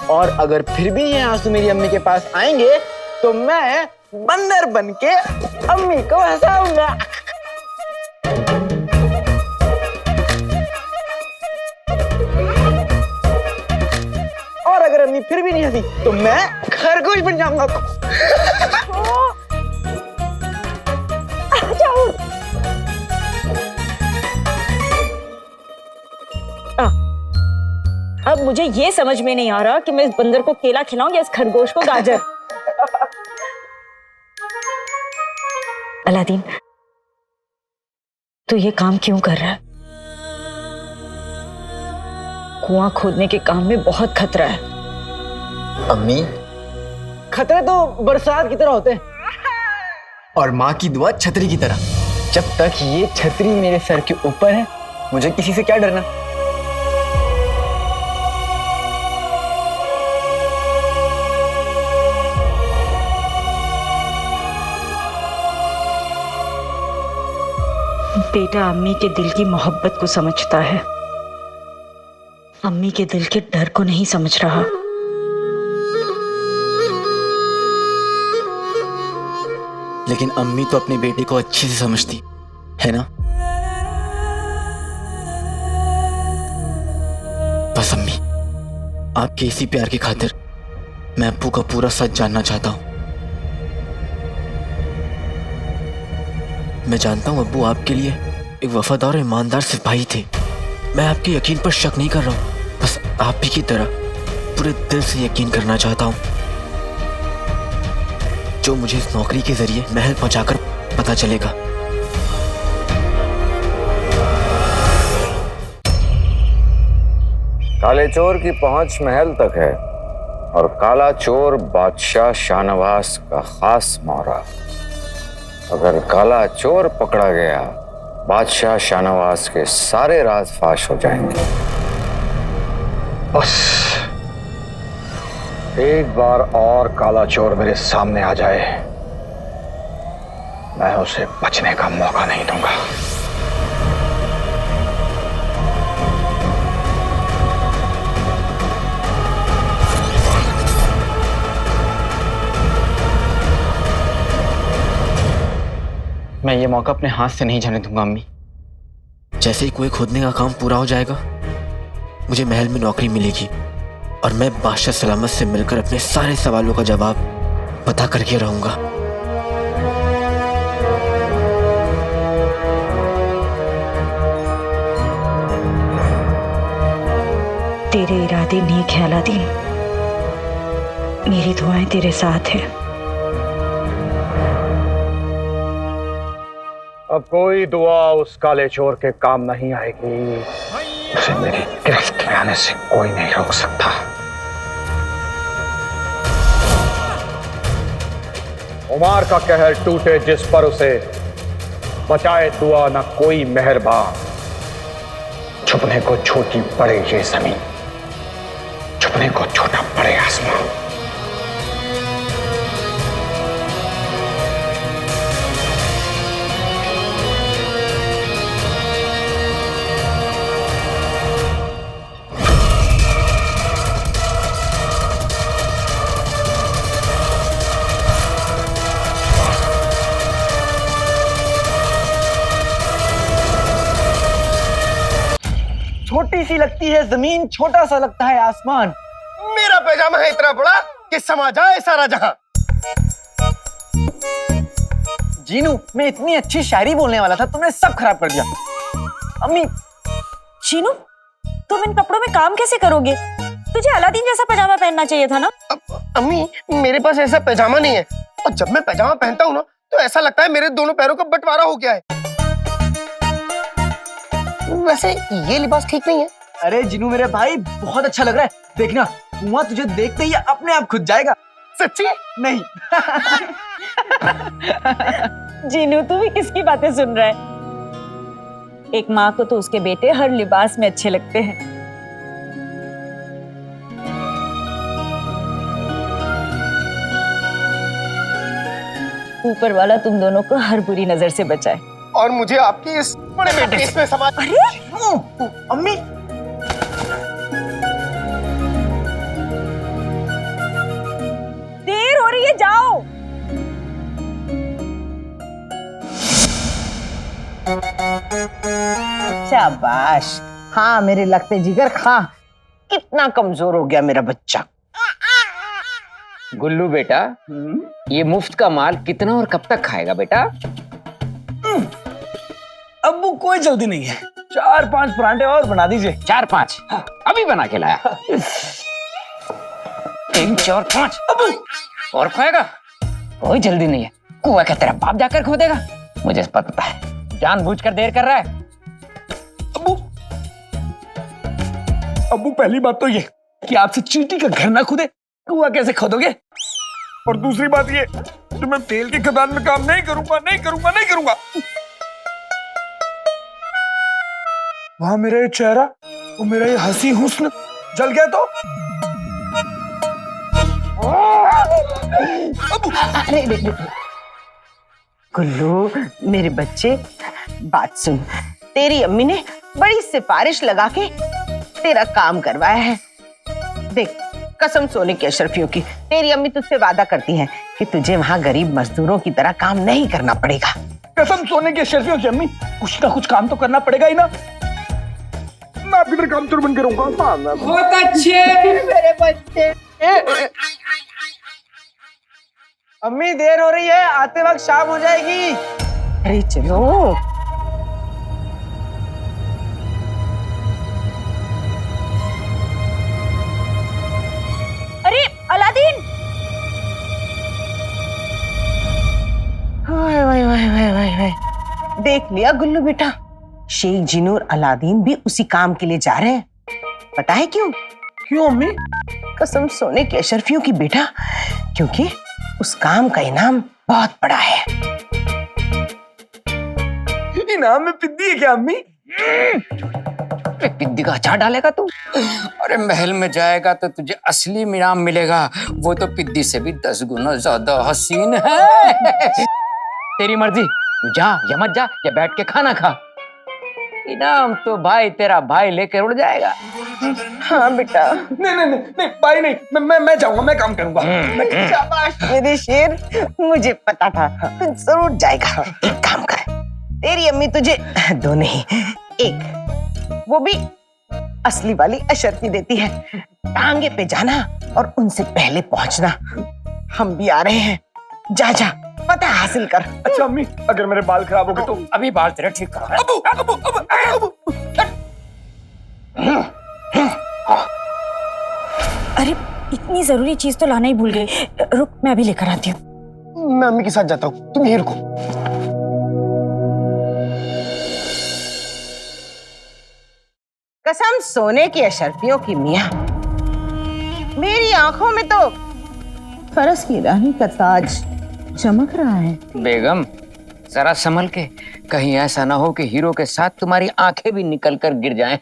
और अगर फिर भी ये आंसू मेरी अम्मी के पास आएंगे तो मैं बंदर बन के अम्मी को हंसाऊंगा। और अगर अम्मी फिर भी नहीं हंसी तो मैं खरगोश बन जाऊंगा। अब मुझे ये समझ में नहीं आ रहा कि मैं इस बंदर को केला खिलाऊं या इस खरगोश को गाजर। अलादीन, तू ये काम क्यों कर रहा है? कुआं खोदने के काम में बहुत खतरा है। अम्मी, खतरे तो बरसात की तरह होते हैं और माँ की दुआ छतरी की तरह। जब तक ये छतरी मेरे सर के ऊपर है, मुझे किसी से क्या डरना। बेटा अम्मी के दिल की मोहब्बत को समझता है, अम्मी के दिल के डर को नहीं समझ रहा। लेकिन अम्मी तो अपने बेटे को अच्छे से समझती है ना। बस अम्मी, आपके इसी प्यार की खातिर मैं अप्पू का पूरा सच जानना चाहता हूं। मैं जानता हूं अब्बू आपके लिए एक वफादार और ईमानदार सिपाही थे। मैं आपके यकीन पर शक नहीं कर रहा हूं, बस आप भी की तरह पूरे दिल से यकीन करना चाहता हूं। जो मुझे इस नौकरी के जरिए महल पहुंचाकर पता चलेगा। काले चोर की पहुंच महल तक है और काला चोर बादशाह शाहनवाज का खास मोहरा। अगर काला चोर पकड़ा गया, बादशाह शाहनवाज के सारे राज फाश हो जाएंगे। बस एक बार और काला चोर मेरे सामने आ जाए, मैं उसे बचने का मौका नहीं दूंगा। मैं ये मौका अपने हाथ से नहीं जाने दूंगा अम्मी। जैसे ही कुएं खोदने का काम पूरा हो जाएगा, मुझे महल में नौकरी मिलेगी और मैं बादशाह सलामत से मिलकर अपने सारे सवालों का जवाब पता करके रहूंगा। तेरे इरादे नेक है अलादीन, मेरी दुआएं तेरे साथ है। अब कोई दुआ उस काले चोर के काम नहीं आएगी। उसे मेरी गिरफ्त में आने से कोई नहीं रोक सकता। उमार का कहर टूटे जिस पर उसे, बचाए दुआ न कोई मेहरबान। छुपने को छोटी पड़े ये जमीन, छुपने को छोटा पड़े आसमान। छोटी सी लगती है जमीन, छोटा सा लगता है आसमान। मेरा पैजामा है इतना बड़ा कि समा जाए सारा जहां। जीनू, मैं इतनी अच्छी शायरी बोलने वाला था, तुमने सब खराब कर दिया। अम्मी, शीनू, तुम इन कपड़ों में काम कैसे करोगे? तुझे अलादीन जैसा पैजामा पहनना चाहिए था ना। अम्मी, मेरे पास ऐसा पैजामा नहीं है और जब मैं पैजामा पहनता हूँ ना तो ऐसा लगता है मेरे दोनों पैरों का बंटवारा हो गया है। वैसे ये लिबास ठीक नहीं है। अरे जीनू मेरे भाई, बहुत अच्छा लग रहा है। देखना, कुआं तुझे देखते ही अपने आप खुद जाएगा। सच्ची? नहीं। जीनू, तू भी किसकी बातें सुन रहा है? एक माँ को तो उसके बेटे हर लिबास में अच्छे लगते हैं। ऊपर वाला तुम दोनों को हर बुरी नजर से बचाए और मुझे आपकी इस बड़े बेटे इसमें समाज। अरे अम्मी, देर हो रही है, जाओ। शाबाश, हाँ मेरे लगते जिगर खां, कितना कमजोर हो गया मेरा बच्चा। गुल्लू बेटा, ये मुफ्त का माल कितना और कब तक खाएगा बेटा? अब्बू कोई जल्दी नहीं है, 4-5 परांठे और बना दीजिए। 4-5 अभी बना के लाया। 3 4 5 और खोएगा? कोई जल्दी नहीं है। कुआ क्या तेरा बाप जाकर खो देगा? मुझे पता है जानबूझकर देर कर रहा है। अब्बू पहली बात तो ये कि आपसे चींटी का घर ना खुदे, कुआ कैसे खोदोगे? और दूसरी बात ये कि मैं तेल की खदान में काम नहीं करूंगा। वहां मेरा ये चेहरा, वो मेरा ये हंसी हुस्न जल गया तो गुल्लू मेरे बच्चे, बात सुन। तेरी अम्मी ने बड़ी सिफारिश लगा के तेरा काम करवाया है। देख, कसम सोने की अशरफियों की, तेरी अम्मी तुझसे वादा करती है कि तुझे वहाँ गरीब मजदूरों की तरह काम नहीं करना पड़ेगा। कसम सोने की अशरफियों की अम्मी, कुछ ना कुछ काम तो करना पड़ेगा ही ना। मैं आपकी तरह काम चोर बन के रहूंगा। बहुत अच्छे मेरे बच्चे। अम्मी देर हो रही है, आते वक्त शाम हो जाएगी। अरे चलो। अरे अलादीन, वाह। देख लिया गुल्लू बेटा, शेख जिनू और अलादीन भी उसी काम के लिए जा रहे हैं। पता है क्यों? क्यों अम्मी? कसम सोने की अशरफियों की बेटा, क्योंकि उस काम का इनाम बहुत बड़ा है। इनाम में पिद्दी है क्या अम्मी? पिद्दी का अचार डालेगा तू? अरे महल में जाएगा तो तुझे असली इनाम मिलेगा, वो तो पिद्दी से भी 10 गुना ज्यादा हसीन है। तेरी मर्जी, तू जा या मत जा, या बैठ के खाना खा। इनाम तो भाई तेरा भाई लेकर उड़ जाएगा। हाँ बेटा। नहीं भाई नहीं, मैं जाऊंगा, मैं काम करूंगा। शाबाश मेरे शेर, मुझे पता था तू जरूर जाएगा। एक काम कर, तेरी अम्मी तुझे 2 नहीं 1, वो भी असली वाली अशर्फी देती है। टांगे पे जाना और उनसे पहले पहुंचना। हम भी आ रहे हैं, जा जा पता हासिल कर। अच्छा अम्मी, अगर मेरे बाल खराब हो गए तो? अभी बाल तेरे ठीक करा। अबू। अरे इतनी जरूरी चीज तो लाना ही भूल गई। रुक, मैं अभी लेकर आती हूँ। मैं अम्मी के साथ जाता हूँ, तुम यहीं रुको। कसम सोने की अशरफियों की मियां, मेरी आंखों में तो फरस की रानी का ताज चमक रहा है। बेगम जरा संभल के, कहीं ऐसा ना हो कि हीरो के साथ तुम्हारी आंखें भी निकल कर गिर जाएं।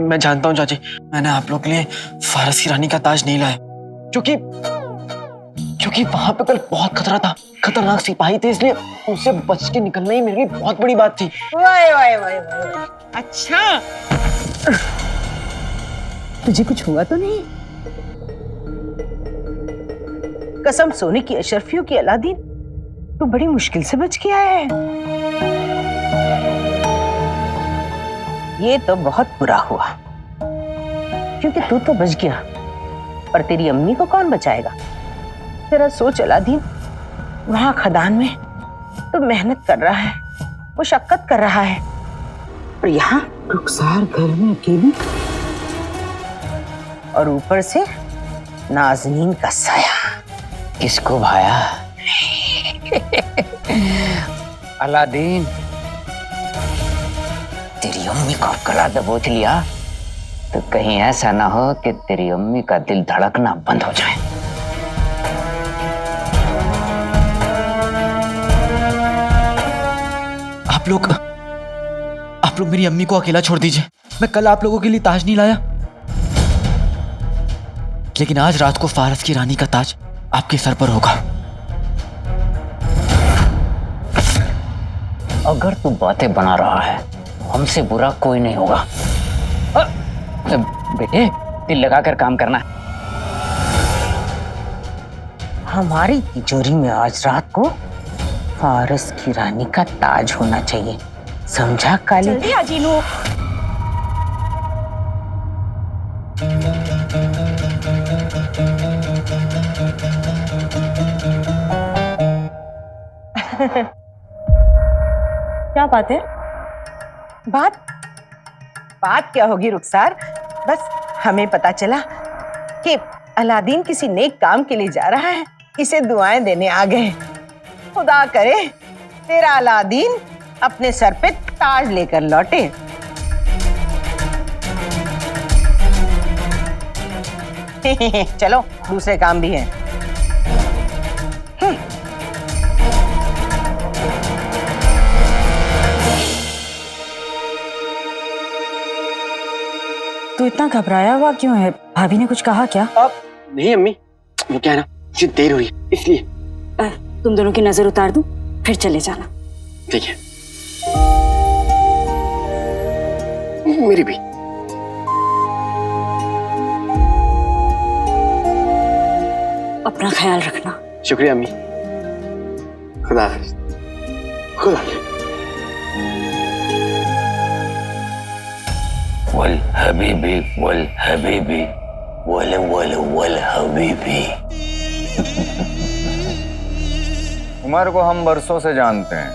मैं जानता हूँ चाची, मैंने आप लोग के लिए फारस की रानी का ताज नहीं लाया क्योंकि वहां पे कल बहुत खतरा था, खतरनाक सिपाही थे, इसलिए उनसे बच के निकलना ही मेरे लिए बहुत बड़ी बात थी। वाह। अच्छा, तुझे कुछ हुआ तो नहीं? कसम सोने की अशरफियों की अलादीन, तू बड़ी मुश्किल से बच के आया है। ये तो बहुत बुरा हुआ, क्योंकि तू तो बच गया, पर तेरी अम्मी को कौन बचाएगा? तेरा सोच अलादीन, वहां खदान में तो मेहनत कर रहा है, मुशक्कत कर रहा है, और यहाँ रुखसार घर में अकेली, और ऊपर से नाज़नीन का साया। किसको भाया? अलादीन, तेरी अम्मी को गला दबोच लिया तो कहीं ऐसा ना हो कि तेरी अम्मी का दिल धड़कना बंद हो जाए। आप लोग मेरी अम्मी को अकेला छोड़ दीजिए। मैं कल आप लोगों के लिए ताज नहीं लाया, लेकिन आज रात को फारस की रानी का ताज आपके सर पर होगा। अगर तू बातें बना रहा है, हमसे बुरा कोई नहीं होगा। बेटे, दिल लगाकर काम करना। हमारी तिजोरी में आज रात को फारस की रानी का ताज होना चाहिए, समझा काली? जल्दी आ जीनू। क्या बात है? बात क्या होगी रुखसार? बस हमें पता चला कि अलादीन किसी नेक काम के लिए जा रहा है, इसे दुआएं देने आ गए। खुदा करे तेरा अलादीन अपने सर पे ताज लेकर लौटे। चलो दूसरे काम भी हैं। तू इतना घबराया हुआ क्यों है? भाभी ने कुछ कहा क्या? नहीं अम्मी, वो क्या है ना, मुझे देर हुई इसलिए। तुम दोनों की नजर उतार दूं, फिर चले जाना। ठीक है। मेरी भी। अपना ख्याल रखना। शुक्रिया अम्मी। खुदा हाफिज। खुदा हाफिज। वल हबीबी वल हबीबी वल वल वल हबीबी। उमर को हम बरसों से जानते हैं।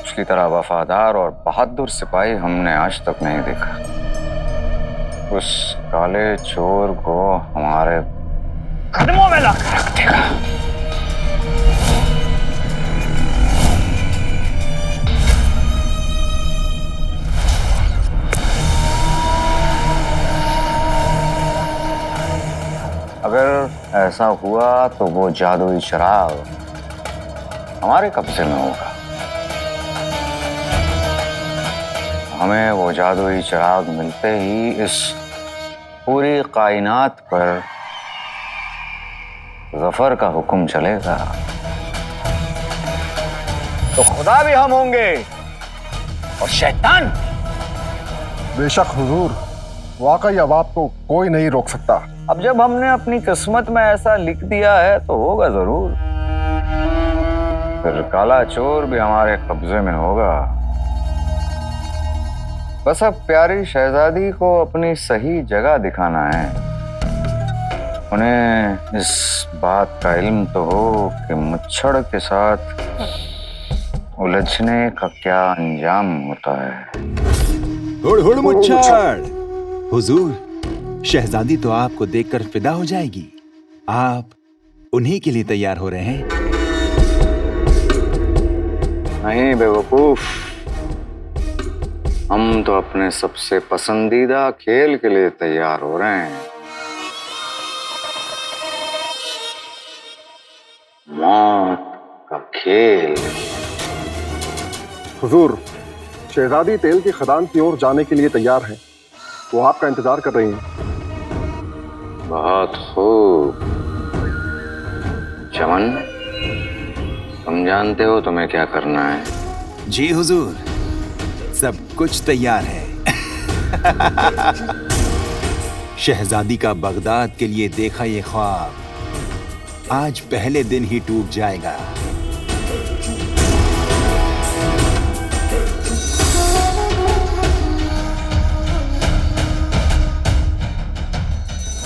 उसकी तरह वफादार और बहादुर सिपाही हमने आज तक नहीं देखा। उस काले चोर को हमारे कदमों में लाकर रख देगा। अगर ऐसा हुआ तो वो जादुई शराब हमारे कब्जे में होगा। हमें वो जादुई चिराग मिलते ही इस पूरी कायनात पर ज़फर का हुक्म चलेगा। तो खुदा भी हम होंगे और शैतान। बेशक हुजूर, वाकई अब आपको कोई नहीं रोक सकता। अब जब हमने अपनी किस्मत में ऐसा लिख दिया है तो होगा जरूर। फिर काला चोर भी हमारे कब्जे में होगा। बस अब प्यारी शहजादी को अपनी सही जगह दिखाना है। उन्हें इस बात का इल्म तो हो कि मुच्छड़ के साथ उलझने का क्या अंजाम होता है। हुड़ हुड़ मुच्छड़। हुजूर, शहजादी तो आपको देखकर फिदा हो जाएगी। आप उन्हीं के लिए तैयार हो रहे हैं। नहीं बेवकूफ, हम तो अपने सबसे पसंदीदा खेल के लिए तैयार हो रहे हैं। मौत का खेल। हुजूर, शहजादी तेल की खदान की ओर जाने के लिए तैयार है। वो आपका इंतजार कर रही हैं। बहुत खूब। चमन, तुम जानते हो तुम्हें क्या करना है। जी हुजूर, सब कुछ तैयार है। शहजादी का बगदाद के लिए देखा ये ख्वाब आज पहले दिन ही टूट जाएगा।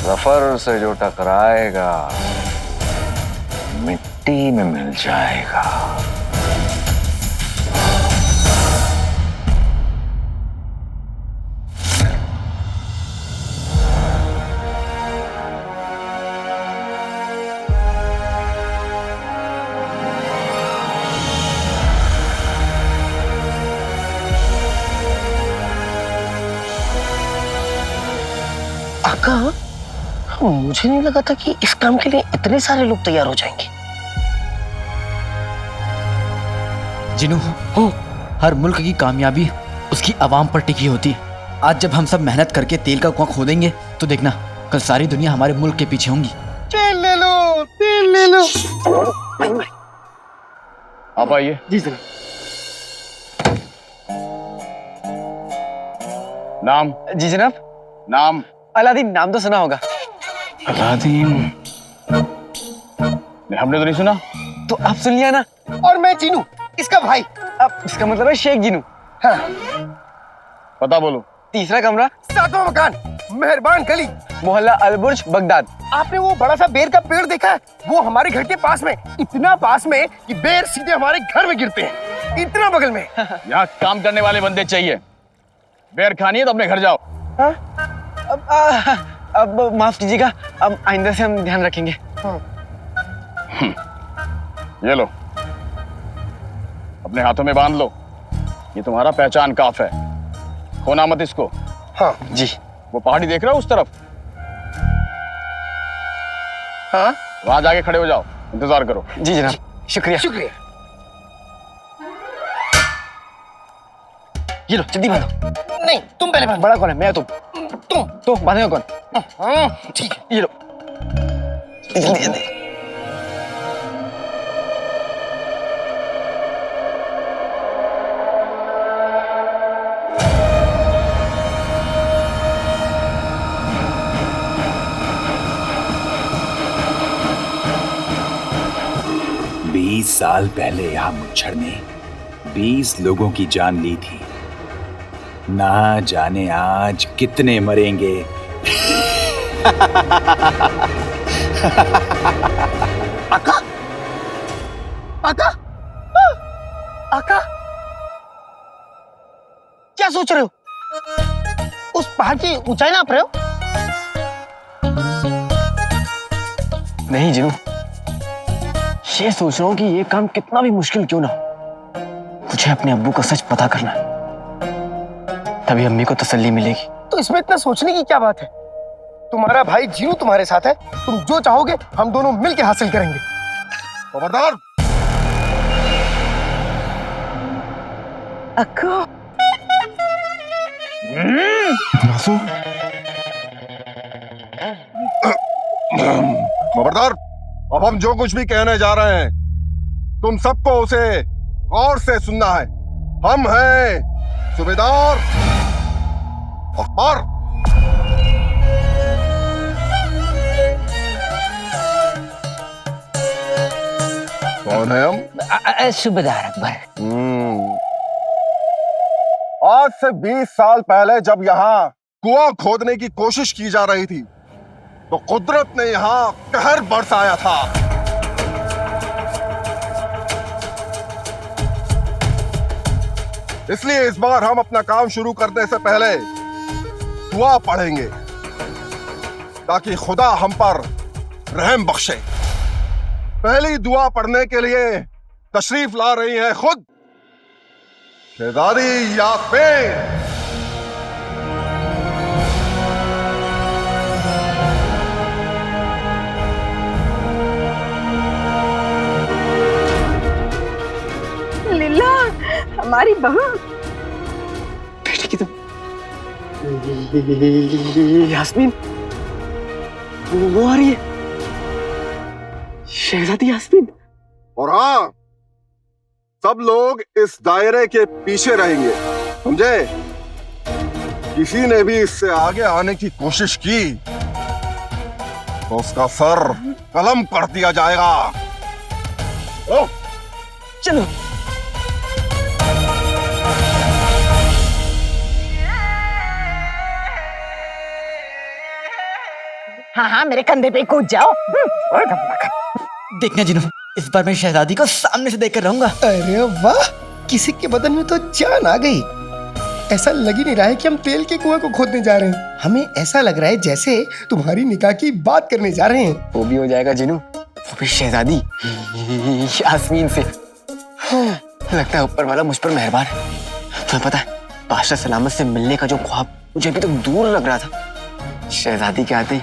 ज़फर से जो टकराएगा मिट्टी में मिल जाएगा। आका, मुझे नहीं लगा था कि इस काम के लिए इतने सारे लोग तैयार हो जाएंगे। जिनू, हर मुल्क की कामयाबी उसकी आवाम पर टिकी होती है। आज जब हम सब मेहनत करके तेल का कुआं खोदेंगे तो देखना, कल सारी दुनिया हमारे मुल्क के पीछे होंगी। तेल ले लो, तेल ले लो। आप आइए। जी सर। नाम? जी जनाब। नाम? अलादीन। नाम तो सुना होगा। अलादीन? हमने तो नहीं सुना। तो आप सुन लिया ना। और मैं जीनू, इसका भाई। अब इसका मतलब है शेख जीनू। हाँ। पता बोलो। तीसरा कमरा, 7वां मकान, मेहरबान गली, मोहल्ला अलबुर्ज, बगदाद। आपने वो बड़ा सा बेर का पेड़ देखा है? वो हमारे घर के पास में, इतना पास में कि बेर सीधे हमारे घर में गिरते हैं। इतना बगल में। यहाँ काम करने वाले बंदे चाहिए। बेर खानी है तो अपने घर जाओ। अब माफ कीजिएगा, अब आइंदा से हम ध्यान रखेंगे। ये लो, अपने हाथों में बांध लो। ये तुम्हारा पहचान काफ है, खोना मत इसको। हाँ जी। वो पहाड़ी देख रहा हो उस तरफ? हाँ, वहां जाके खड़े हो जाओ, इंतजार करो। जी जनाब, शुक्रिया। शुक्रिया। ये लो, जल्दी बांधो। नहीं, तुम पहले बांधो। बड़ा कौन है, मैं तुम? तो बांधेगा कौन? हाँ ठीक है। ये लो, जल्दी जल्दी। 20 साल पहले यहाँ मुच्छर ने 20 लोगों की जान ली थी। ना जाने आज कितने मरेंगे। आका, आका, आका, क्या सोच रहे हो? उस पहाड़ की ऊंचाई नाप रहे हो? नहीं जिनू, ये सोच रहा हूँ कि ये काम कितना भी मुश्किल क्यों ना हो, मुझे अपने अब्बू का सच पता करना है, तभी अम्मी को तसल्ली मिलेगी। तो इसमें इतना सोचने की क्या बात है? तुम्हारा भाई जीनू तुम्हारे साथ है, तुम जो चाहोगे हम दोनों मिलके हासिल करेंगे। खबरदार! अक्का, मासूम, खबरदार! अब हम जो कुछ भी कहने जा रहे हैं तुम सबको उसे गौर से सुनना है। हम हैं सूबेदार अकबर। कौन है हम? सूबेदार अकबर। आज से 20 साल पहले जब यहाँ कुआं खोदने की कोशिश की जा रही थी तो कुदरत ने यहाँ कहर बरसाया था। इसलिए इस बार हम अपना काम शुरू करने से पहले दुआ पढ़ेंगे ताकि खुदा हम पर रहम बख्शे। पहली दुआ पढ़ने के लिए तशरीफ ला रही हैं खुद शहजादी यास्मीन। लीला, हमारी बहू। बेटे की तुम यास्मीन, वो आ रही है, शहजादी यास्मीन। और हाँ, सब लोग इस दायरे के पीछे रहेंगे, समझे? किसी ने भी इससे आगे आने की कोशिश की तो उसका सर कलम कर दिया जाएगा। ओ, चलो। हाँ हाँ, मेरे कंधे पे कूद जाओ। देखना जिनू, इस बार मैं शहजादी को सामने से देखकर रहूंगा। अरे वाह, किसी के बदन में तो जान आ गई। ऐसा लग ही नहीं रहा है कि हम तेल के कुएं को खोदने जा रहे हैं। हमें ऐसा लग रहा है जैसे तुम्हारी निकाह की बात करने जा रहे हैं। वो भी हो जाएगा जिनू, वो भी शहजादी यास्मीन से। लगता है ऊपर वाला मुझ पर मेहरबान है। तुम्हें पता है, बादशाह सलामत से मिलने का जो ख्वाब मुझे अभी तक दूर लग रहा था, शहजादी के आते ही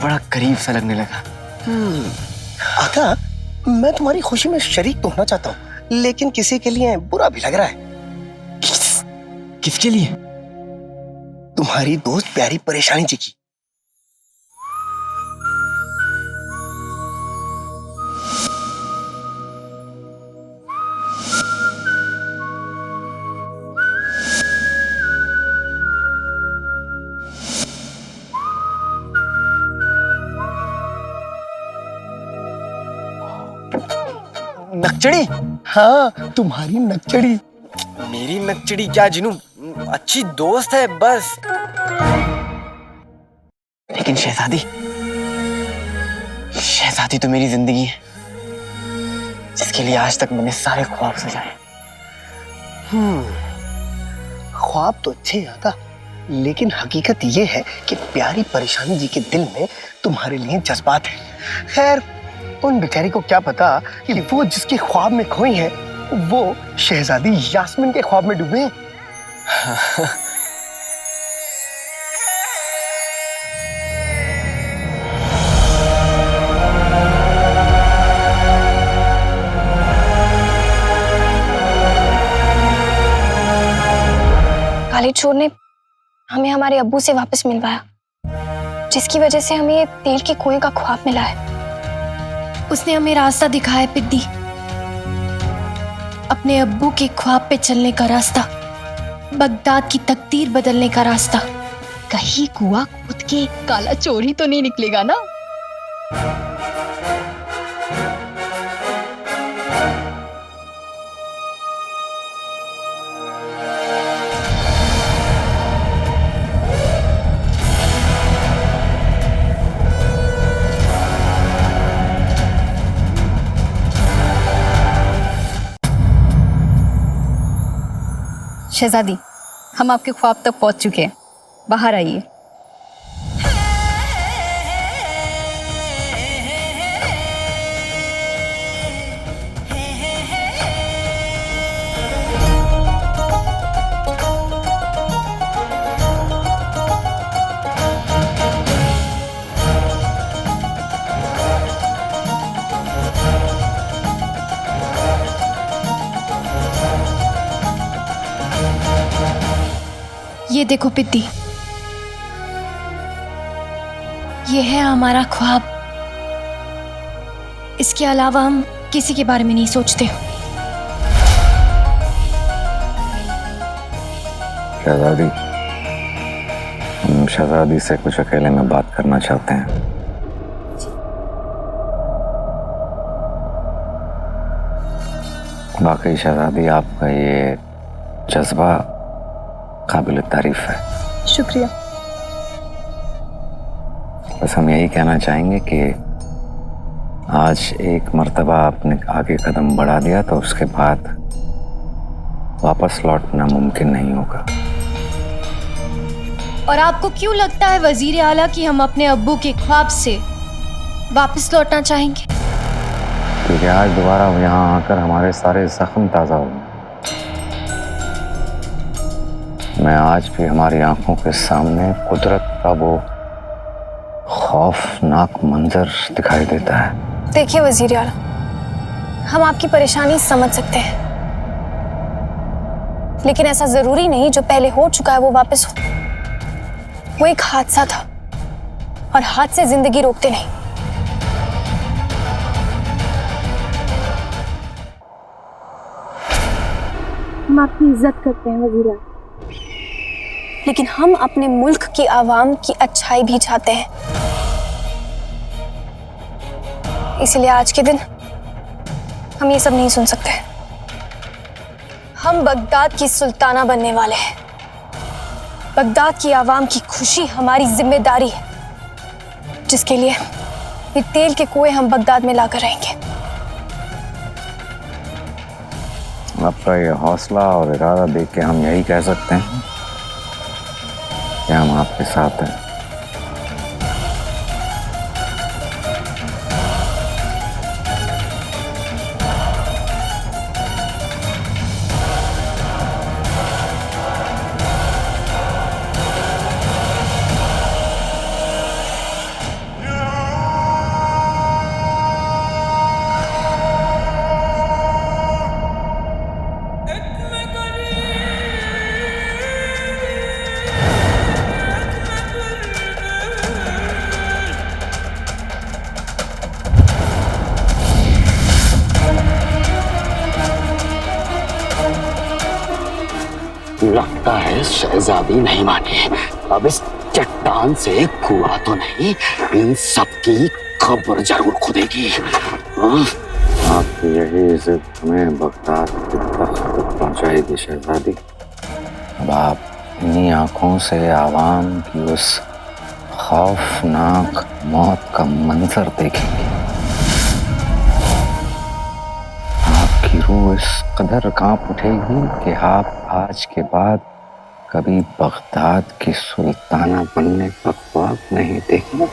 बड़ा करीब सा लगने लगा। आका, मैं तुम्हारी खुशी में शरीक तो होना चाहता हूँ, लेकिन किसी के लिए बुरा भी लग रहा है। किसके लिए? तुम्हारी दोस्त प्यारी परेशानी जी की। नकचड़ी? हाँ, तुम्हारी नकचड़ी। मेरी नकचड़ी क्या जिनू, अच्छी दोस्त है बस। लेकिन शहजादी, शहजादी तो मेरी जिंदगी है, जिसके लिए आज तक मैंने सारे ख्वाब सजाए। ख्वाब तो अच्छे आता, लेकिन हकीकत ये है कि प्यारी परेशानी जी के दिल में तुम्हारे लिए जज्बात है। खैर, उन बेचारी को क्या पता कि वो जिसके ख्वाब में खोई है वो शहजादी यास्मीन के ख्वाब में डूबे हैं। काले चोर ने हमें हमारे अब्बू से वापस मिलवाया, जिसकी वजह से हमें तेल के कुएं का ख्वाब मिला है। उसने हमें रास्ता दिखाया पिद्दी, अपने अब्बू के ख्वाब पे चलने का रास्ता, बगदाद की तकदीर बदलने का रास्ता। कहीं कुआं कूद के काला चोर ही तो नहीं निकलेगा ना? शहजादी, हम आपके ख्वाब तक पहुंच चुके हैं, बाहर आइए। ये देखो पिद्दी, ये है हमारा ख्वाब। इसके अलावा हम किसी के बारे में नहीं सोचते। शहजादी, हम शहजादी से कुछ अकेले में बात करना चाहते हैं। वाकई शहजादी, आपका ये जज्बा काबिल तारीफ है। शुक्रिया। बस हम यही कहना चाहेंगे कि आज एक मर्तबा आपने आगे कदम बढ़ा दिया तो उसके बाद वापस लौटना मुमकिन नहीं होगा। और आपको क्यों लगता है वजीर आला कि हम अपने अब्बू के ख्वाब से वापस लौटना चाहेंगे? क्योंकि आज दोबारा यहाँ आकर हमारे सारे जख्म ताज़ा हो गए। मैं आज भी हमारी आंखों के सामने कुदरत का वो खौफनाक मंजर दिखाई देता है। देखिए वजीर आला, हम आपकी परेशानी समझ सकते हैं, लेकिन ऐसा जरूरी नहीं जो पहले हो चुका है वो वापस हो। वो एक हादसा था और हादसे जिंदगी रोकते नहीं। हम आपकी इज्जत करते हैं वजीर आला, लेकिन हम अपने मुल्क की आवाम की अच्छाई भी चाहते हैं। इसलिए आज के दिन हम ये सब नहीं सुन सकते। हम बगदाद की सुल्ताना बनने वाले हैं। बगदाद की आवाम की खुशी हमारी जिम्मेदारी है, जिसके लिए ये तेल के कुएं हम बगदाद में लाकर रहेंगे। आपका ये हौसला और इरादा देख के हम यही कह सकते हैं कि हम आपके साथ हैं। लगता है शहजादी नहीं मानी। अब इस चट्टान से कुआं तो नहीं, इन सबकी खबर जरूर खुदेगी। आपकी यही इज्जत हमें बगदाद के तख्त तक पहुंचाएगी शहजादी। अब आप इन्हीं आंखों से आवाम की उस खौफनाक मौत का मंजर देखेंगे। आपकी रूह इस कदर कांप उठेगी कि आप आज के बाद कभी बगदाद की सुल्ताना बनने का ख्वाब नहीं देखेंगे।